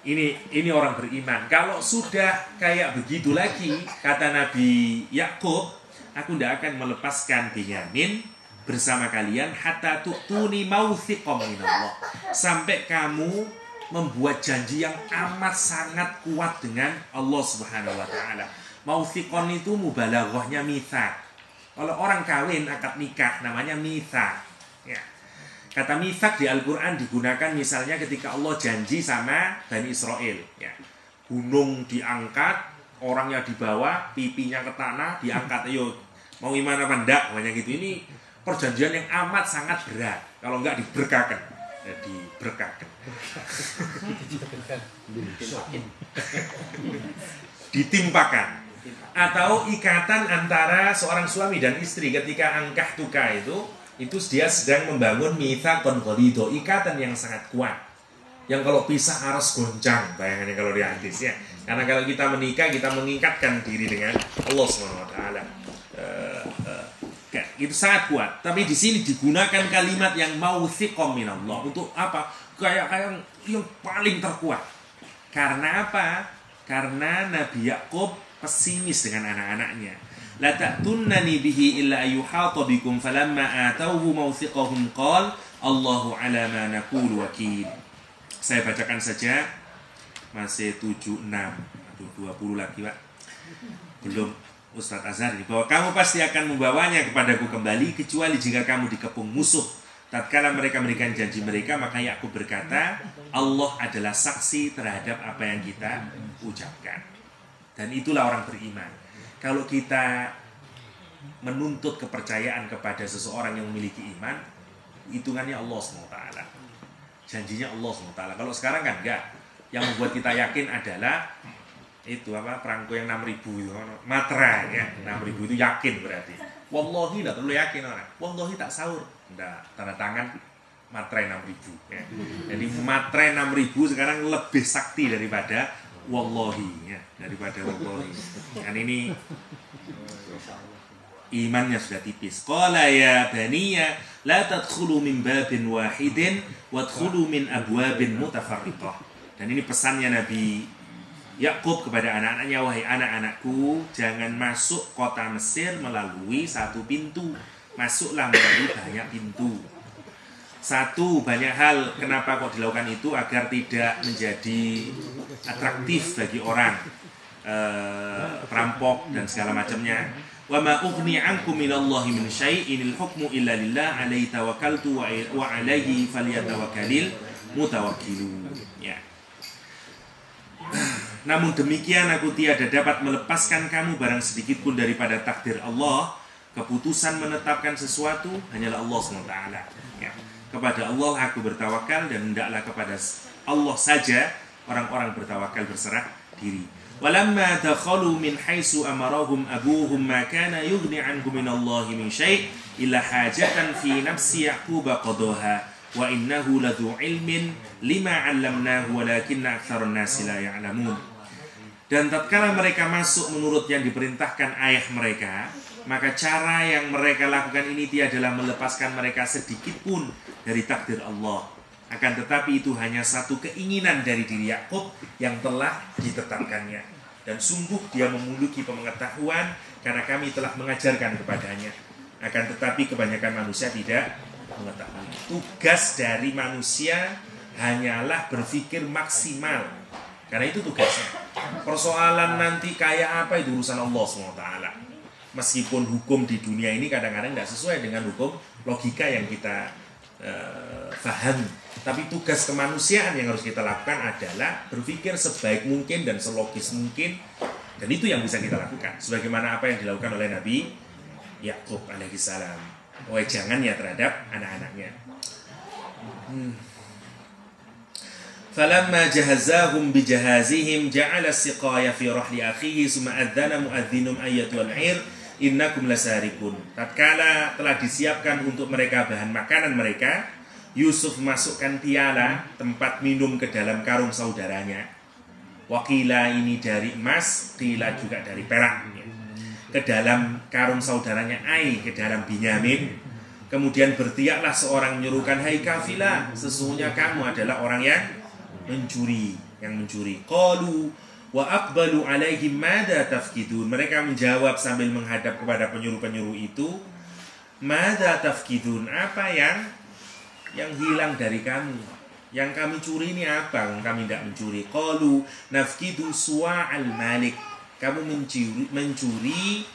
ini orang beriman. Kalau sudah kayak begitu lagi, kata Nabi Yakub, aku tidak akan melepaskan Binyamin bersama kalian hatta tu'tuni mawthiqam minallah, sampai kamu membuat janji yang amat sangat kuat dengan Allah Subhanahu wa taala. Mawthiqon itu mubalaghahnya mitsaq. Kalau orang kawin akad nikah namanya mitsaq. Ya. Kata mitsaq di Al-Qur'an digunakan misalnya ketika Allah janji sama Bani Israel, ya. Gunung diangkat, orangnya di bawah, pipinya ke tanah, diangkat, ayo mau iman apa enggak, banyak gitu. Ini perjanjian yang amat sangat berat. Kalau enggak diberkakan, diberkakan. Ditimpakan. Atau ikatan antara seorang suami dan istri ketika angkah tuka itu dia sedang membangun mitsaqon ghalidho, ikatan yang sangat kuat. Yang kalau pisah harus goncang, bayangannya kalau di hadis ya. Karena kalau kita menikah, kita mengikatkan diri dengan Allah SWT. Itu sangat kuat. Tapi di sini digunakan kalimat yang mawthiqam minallah. Untuk apa? Kayak yang paling terkuat. Karena apa? Karena Nabi Yakub pesimis dengan anak-anaknya. La ta'tunnani bihi illa ayyuhata bikum falamma atauhu mawthiqahum qala Allahu ala ma naqulu wakil. Saya bacakan saja. Masih 76 atau 20 lagi, Pak. Belum Ustadz Azhar ini, bahwa kamu pasti akan membawanya kepadaku kembali kecuali jika kamu dikepung musuh. Tatkala mereka memberikan janji mereka, maka Yakub berkata, Allah adalah saksi terhadap apa yang kita ucapkan. Dan itulah orang beriman. Kalau kita menuntut kepercayaan kepada seseorang yang memiliki iman, hitungannya Allah SWT, janjinya Allah SWT. Kalau sekarang kan enggak. Yang membuat kita yakin adalah itu apa, perangko yang 6.000 itu, materai ya, 6.000 itu yakin berarti. Wallahi tidak perlu yakin orang. Wallahi tak sahur, enggak, tanda tangan materai 6.000 ya. Jadi materai 6.000 sekarang lebih sakti daripada wallahi ya, daripada wallahi. Kan ini imannya sudah tipis. Qala ya baniya la tadkhulu min babin wahidin wadkhulu min abwabin mutafarriqah. Dan ini pesannya Nabi Yakub kepada anak-anaknya, wahai anak-anakku, jangan masuk kota Mesir melalui satu pintu. Masuklah melalui banyak pintu. Satu, banyak hal kenapa kok dilakukan itu, agar tidak menjadi atraktif bagi orang perampok dan segala macamnya. Wa ma ughni ankum minallahi min syai'in, il hukmu illa lillah, alaihi tawakkaltu wa alaihi falyatawakkalul mutawakkilun. Ya. Namun demikian aku tiada dapat melepaskan kamu barang sedikit pun daripada takdir Allah. Keputusan menetapkan sesuatu hanyalah Allah SWT. Ya. Kepada Allah aku bertawakal dan hendaklah kepada Allah saja orang-orang bertawakal berserah diri. Walamma dakhalu min haitsu amarahum abuhum ma kana yughni anhum minallahi min syai' illa hajatan fi nafsi Yaqub qadaha wa innahu ladzu ilmin lima 'allamnahu walakinna aktsarun nasi la ya'lamun. Dan tatkala mereka masuk menurut yang diperintahkan ayah mereka, maka cara yang mereka lakukan ini tiadalah melepaskan mereka sedikit pun dari takdir Allah. Akan tetapi itu hanya satu keinginan dari diri Yakub yang telah ditetapkannya. Dan sungguh dia memiliki pengetahuan karena kami telah mengajarkan kepadanya. Akan tetapi kebanyakan manusia tidak mengetahui. Tugas dari manusia hanyalah berpikir maksimal. Karena itu tugasnya. Persoalan nanti kayak apa itu urusan Allah SWT. Meskipun hukum di dunia ini kadang-kadang tidak sesuai dengan hukum logika yang kita pahami. Tapi tugas kemanusiaan yang harus kita lakukan adalah berpikir sebaik mungkin dan selogis mungkin. Dan itu yang bisa kita lakukan. Sebagaimana apa yang dilakukan oleh Nabi Yakub alaihissalam. Jangan ya terhadap anak-anaknya. Falamma jahazahum bijahazihim ja'ala siqaya fi rahli akhihi summa adzana muadzdhinum ayyatuhal 'ir innakum lasarikun. Tatkala telah disiapkan untuk mereka bahan makanan mereka, Yusuf masukkan piala tempat minum ke dalam karung saudaranya. Wakila ini dari emas, qila juga dari perak. Ke dalam karung saudaranya Ai, ke dalam Binyamin. Kemudian bertiaklah seorang menyuruhkan, hai kafilah, sesungguhnya kamu adalah orang yang mencuri. Qalu wa aqbalu alaihim madza tafkidun. Mereka menjawab sambil menghadap kepada penyuruh-penyuruh itu, madza tafkidun, apa yang hilang dari kamu? Yang kami curi ini apa? Kami tidak mencuri. Qalu nafkidu suwa'al malik. Kamu mencuri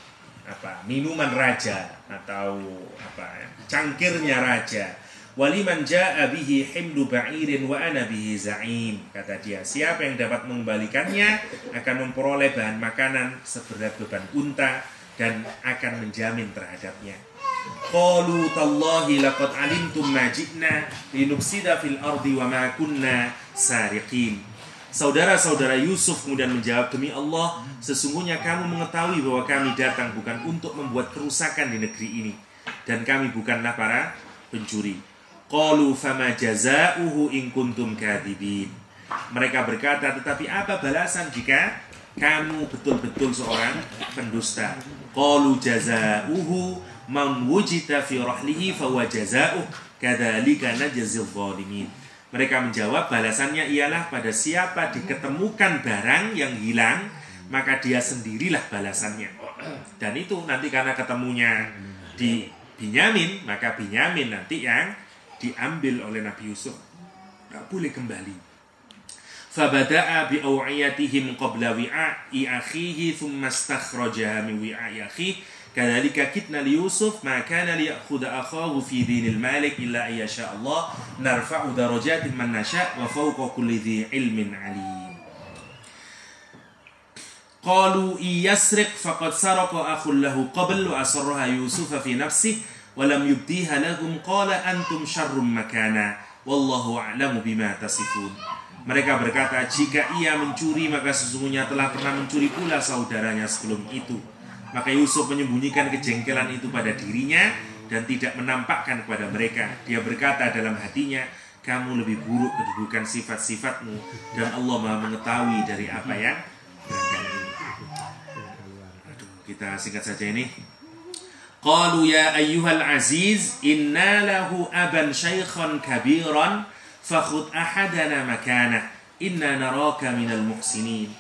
apa? Minuman raja atau apa? Cangkirnya raja. Waliman jaa bihi himlu ba'irin wa ana bihi za'im. Kata dia, siapa yang dapat mengembalikannya akan memperoleh bahan makanan seberat beban unta dan akan menjamin terhadapnya. Qalu tallahi laqad alimtum ma ji'na linufsida fil ardi wa ma kunna sariqin. Saudara-saudara Yusuf kemudian menjawab, demi Allah, sesungguhnya kamu mengetahui bahwa kami datang bukan untuk membuat kerusakan di negeri ini dan kami bukanlah para pencuri. Qalu fama jazaohu in kuntum kadhibin. Mereka berkata, tetapi apa balasan jika kamu betul-betul seorang pendusta? Qalu jazaohu man wujita fi rahlihi fa huwa jazaoh kadzalika najzil zalimin. Mereka menjawab, balasannya ialah pada siapa diketemukan barang yang hilang, maka dia sendirilah balasannya. Dan itu nanti karena ketemunya di Binyamin, maka Binyamin nanti yang diambil oleh Nabi Yusuf. Tidak boleh kembali. Fabada'a bi'aw'iyatihim qabla wi'a'i akhihi thumma istakhrajaha min wi'a'i akhihi kadzalika kitna li Yusuf ma kana liya'khudha akhahu fi dinil malik illa ayyasha Allah narfa'u darajatin man nasha' wa fawqa kulli dhi ilmin 'alim. Qalu iyasriq faqad saraqa akhun lahu qabl wa asarraha Yusuf fi nafsihi wa lam yubdiha lahum qala antum syarrum makana wallahu a'lamu bima tasifun. Mereka berkata, jika ia mencuri maka sesungguhnya telah pernah mencuri pula saudaranya sebelum itu. Maka Yusuf menyembunyikan kejengkelan itu pada dirinya dan tidak menampakkan kepada mereka. Dia berkata dalam hatinya, kamu lebih buruk kedudukan sifat-sifatmu dan Allah Maha mengetahui dari apa yang berangkat. Kita singkat saja ini. Qalu ya ayyuhal aziz inna lahu aban syaikhan kabiran fakhud ahadana makana inna naraka minal muhsinin.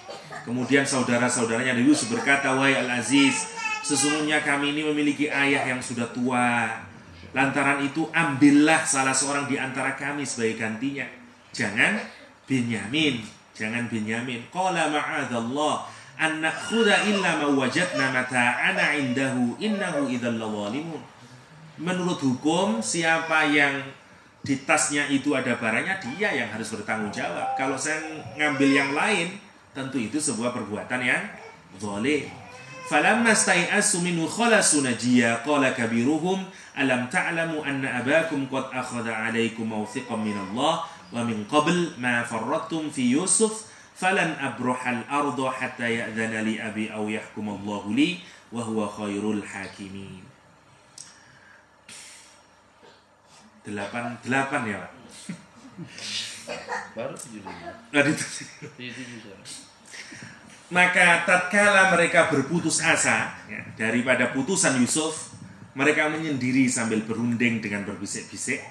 Kemudian saudara-saudaranya Nabi Yusuf berkata, wahai Al-Aziz, sesungguhnya kami ini memiliki ayah yang sudah tua. Lantaran itu ambillah salah seorang di antara kami sebagai gantinya. Jangan Binyamin. Qala ma'adzallah an nakhudha illa ma wajadna mata'ana indahu innahu idzal lawalimun. Menurut hukum, siapa yang di tasnya itu ada barangnya, dia yang harus bertanggung jawab. Kalau saya ngambil yang lain, tentu itu sebuah perbuatan yang zalim. Falamma stai'asu minhu khalasu najiya qala kabiruhum alam ta'lamu anna abakum qad akhadha 'alaykum mawthiqan min Allah wa min qabl ma farrattum fi Yusuf falan abruhal arda hatta ya'dhana li abi aw yahkum Allahu li wa huwa khairul hakimin. 8 ya, Pak. Baru 7 dulu. Maka tatkala mereka berputus asa ya, daripada putusan Yusuf, mereka menyendiri sambil berunding dengan berbisik-bisik.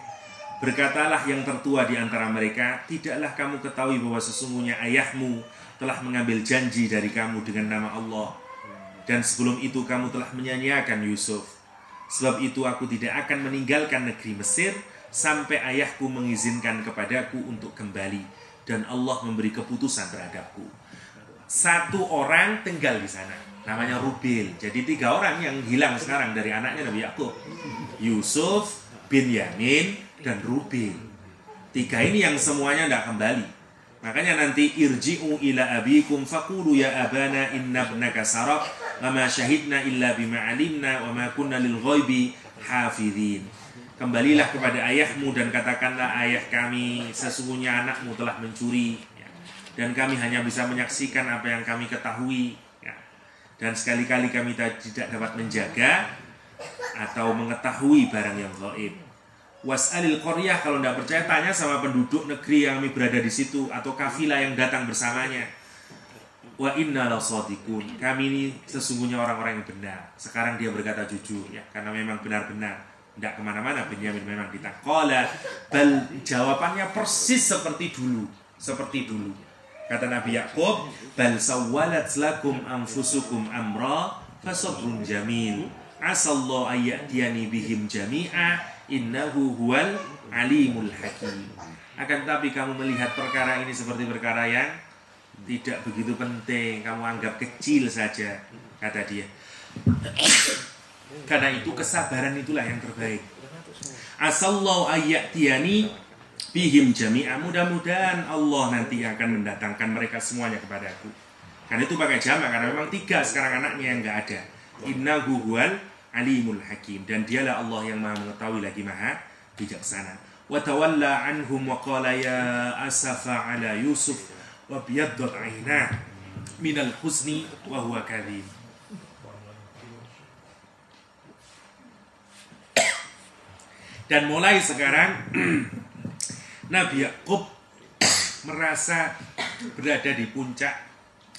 Berkatalah yang tertua di antara mereka, tidaklah kamu ketahui bahwa sesungguhnya ayahmu telah mengambil janji dari kamu dengan nama Allah, dan sebelum itu kamu telah menyanyiakan Yusuf. Sebab itu aku tidak akan meninggalkan negeri Mesir sampai ayahku mengizinkan kepadaku untuk kembali, dan Allah memberi keputusan terhadapku. Satu orang tinggal di sana, namanya Rubil. Jadi 3 orang yang hilang sekarang dari anaknya Nabi Yakub: Yusuf, Binyamin, dan Rubil. 3 ini yang semuanya tidak kembali. Makanya nanti irji'u ila abikum faqulu ya abana inna ibnaka saraq wa ma syahidna illa bima alimna wa ma kunna lil ghaibi hafidhin. Kembalilah kepada ayahmu dan katakanlah, ayah kami, sesungguhnya anakmu telah mencuri, dan kami hanya bisa menyaksikan apa yang kami ketahui, ya. Dan sekali-kali kami tidak dapat menjaga atau mengetahui barang yang gaib. Was'alil qaryah, kalau tidak percaya tanya sama penduduk negeri yang kami berada di situ atau kafilah yang datang bersamanya. Wa inna lasadiqun, kami ini sesungguhnya orang-orang yang benar. Sekarang dia berkata jujur, ya, karena memang benar-benar tidak kemana-mana. Binyamin memang ditaqala, bal jawabannya persis seperti dulu, Kata Nabi Yakub, bal sawwalat lakum anfusukum amra fasabrun jamil asallahu ayyatiyani bihim jami'a innahu huwal alimul hakim. Akan tapi kamu melihat perkara ini seperti perkara yang tidak begitu penting, kamu anggap kecil saja, kata dia. Karena itu kesabaran itulah yang terbaik. Asallahu ayyatiyani bihim jami'a, mudah-mudahan Allah nanti akan mendatangkan mereka semuanya kepadaku. Karena itu pakai jamak, karena memang 3 sekarang anaknya yang enggak ada. Innahu huwal alimul hakim, dan dialah Allah yang maha mengetahui lagi maha bijaksana. Wa tawalla anhum wa qala ya asafa ala Yusuf wa biyaddat 'ainah minal husni wa huwa kadhib. Dan mulai sekarang Nabi Yakub merasa berada di puncak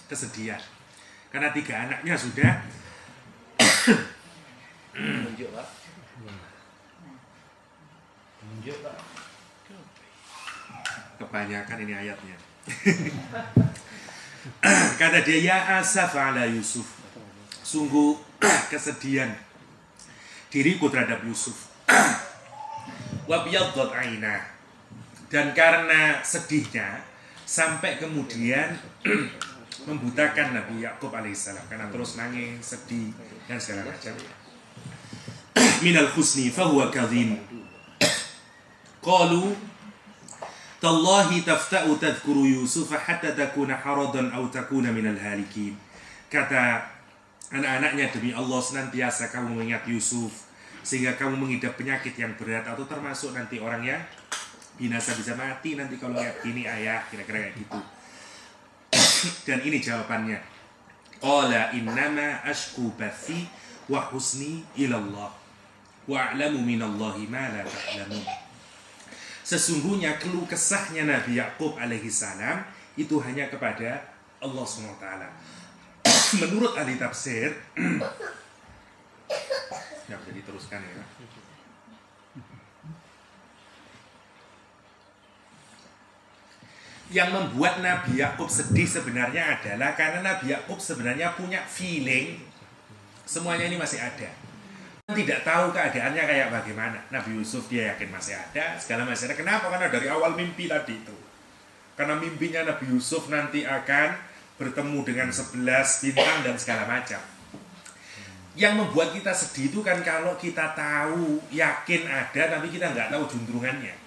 kesedihan karena 3 anaknya sudah Menunjuk, Pak. kebanyakan ini ayatnya. Kata dia, ya asaf ala Yusuf, sungguh kesedihan diriku terhadap Yusuf. Wa biyaddat 'ainah, dan karena sedihnya sampai kemudian membutakan Nabi Yakub alaihissalam karena terus nangis, sedih dan segala macam. Minal husni fahuwa kadhim. Qalu tallahi tafta'u tadhkuru Yusuf hatta takuna haradan aw takuna minal halikin. Kata anak-anaknya, demi Allah senantiasa kamu mengingat Yusuf sehingga kamu mengidap penyakit yang berat atau termasuk nanti orang yang binasa, bisa mati nanti kalau lihat gini ayah, kira-kira kayak gitu. Dan ini jawabannya, qala innama ashku bathi wa husni ilallah wa a'lamu minallahi ma la ta'lamun. Sesungguhnya keluh kesahnya Nabi Yakub alaihi salam itu hanya kepada Allah SWT. Menurut ahli tafsir, ya bisa diteruskan ya. Yang membuat Nabi Yakub sedih sebenarnya adalah karena Nabi Yakub sebenarnya punya feeling semuanya ini masih ada. Tidak tahu keadaannya kayak bagaimana. Nabi Yusuf dia yakin masih ada, segala masih ada. Kenapa? Karena dari awal mimpi tadi itu. Karena mimpinya Nabi Yusuf nanti akan bertemu dengan 11 bintang dan segala macam. Yang membuat kita sedih itu kan kalau kita tahu, yakin ada, tapi kita nggak tahu juntrungannya.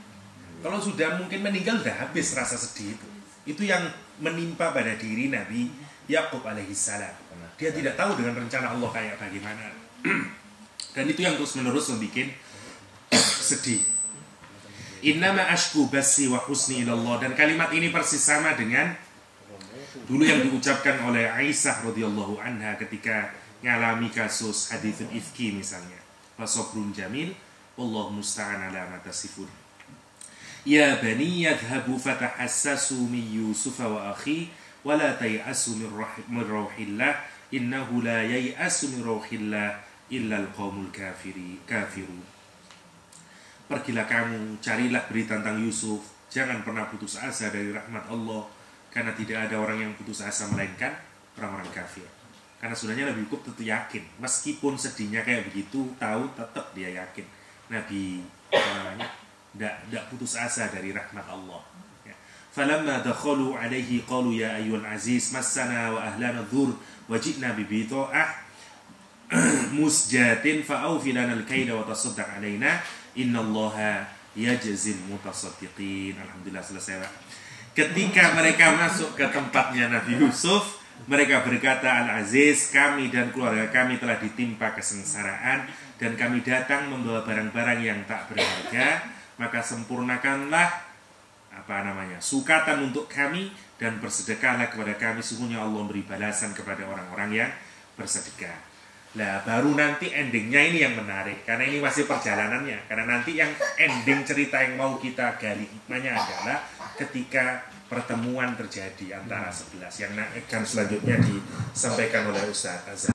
Kalau sudah mungkin meninggal sudah habis rasa sedih itu. Itu yang menimpa pada diri Nabi Yakub alaihissalam. Dia tidak tahu dengan rencana Allah kayak bagaimana. Dan itu yang terus menerus membuat sedih. Innama ashku basi wa husni ilallah. Dan kalimat ini persis sama dengan dulu yang diucapkan oleh Aisyah radhiyallahu anha ketika ngalami kasus haditsul ifki misalnya. Fasobrun jamil, Allah musta'an ala ma tasifun. Ya bani yadhhabu fatahassasu min Yusuf wa akhi wa la tay'asu min rauhillah innahu la yay'asu min rauhillah illa al-qaumul kafirun. Pergilah kamu, carilah berita tentang Yusuf. Jangan pernah putus asa dari rahmat Allah, karena tidak ada orang yang putus asa melainkan orang-orang kafir. Karena sebenarnya Nabi Yakub tetap yakin, meskipun sedihnya kayak begitu, tahu tetap dia yakin. Nabi tidak putus asa dari rahmat Allah. Falamma dakhalu alaihi qalu ya ayyuhal aziz massana wa ahlana dhur wa ji'na bi bida'ah musjatin fa'awfi lana al-kaida wa tasaddaq alaina innallaha yajzil mutasaddiqin. Alhamdulillah selesai. Ketika mereka masuk ke tempatnya Nabi Yusuf, mereka berkata, Al-Aziz, kami dan keluarga kami telah ditimpa kesengsaraan dan kami datang membawa barang-barang yang tak berharga, maka sempurnakanlah sukatan untuk kami dan bersedekahlah kepada kami, sungguhnya Allah beri balasan kepada orang-orang yang bersedekah. Nah, baru nanti endingnya ini yang menarik, karena ini masih perjalanannya. Karena nanti yang ending cerita yang mau kita gali hikmahnya adalah ketika pertemuan terjadi antara 11 yang akan selanjutnya disampaikan oleh Ustaz Azhar.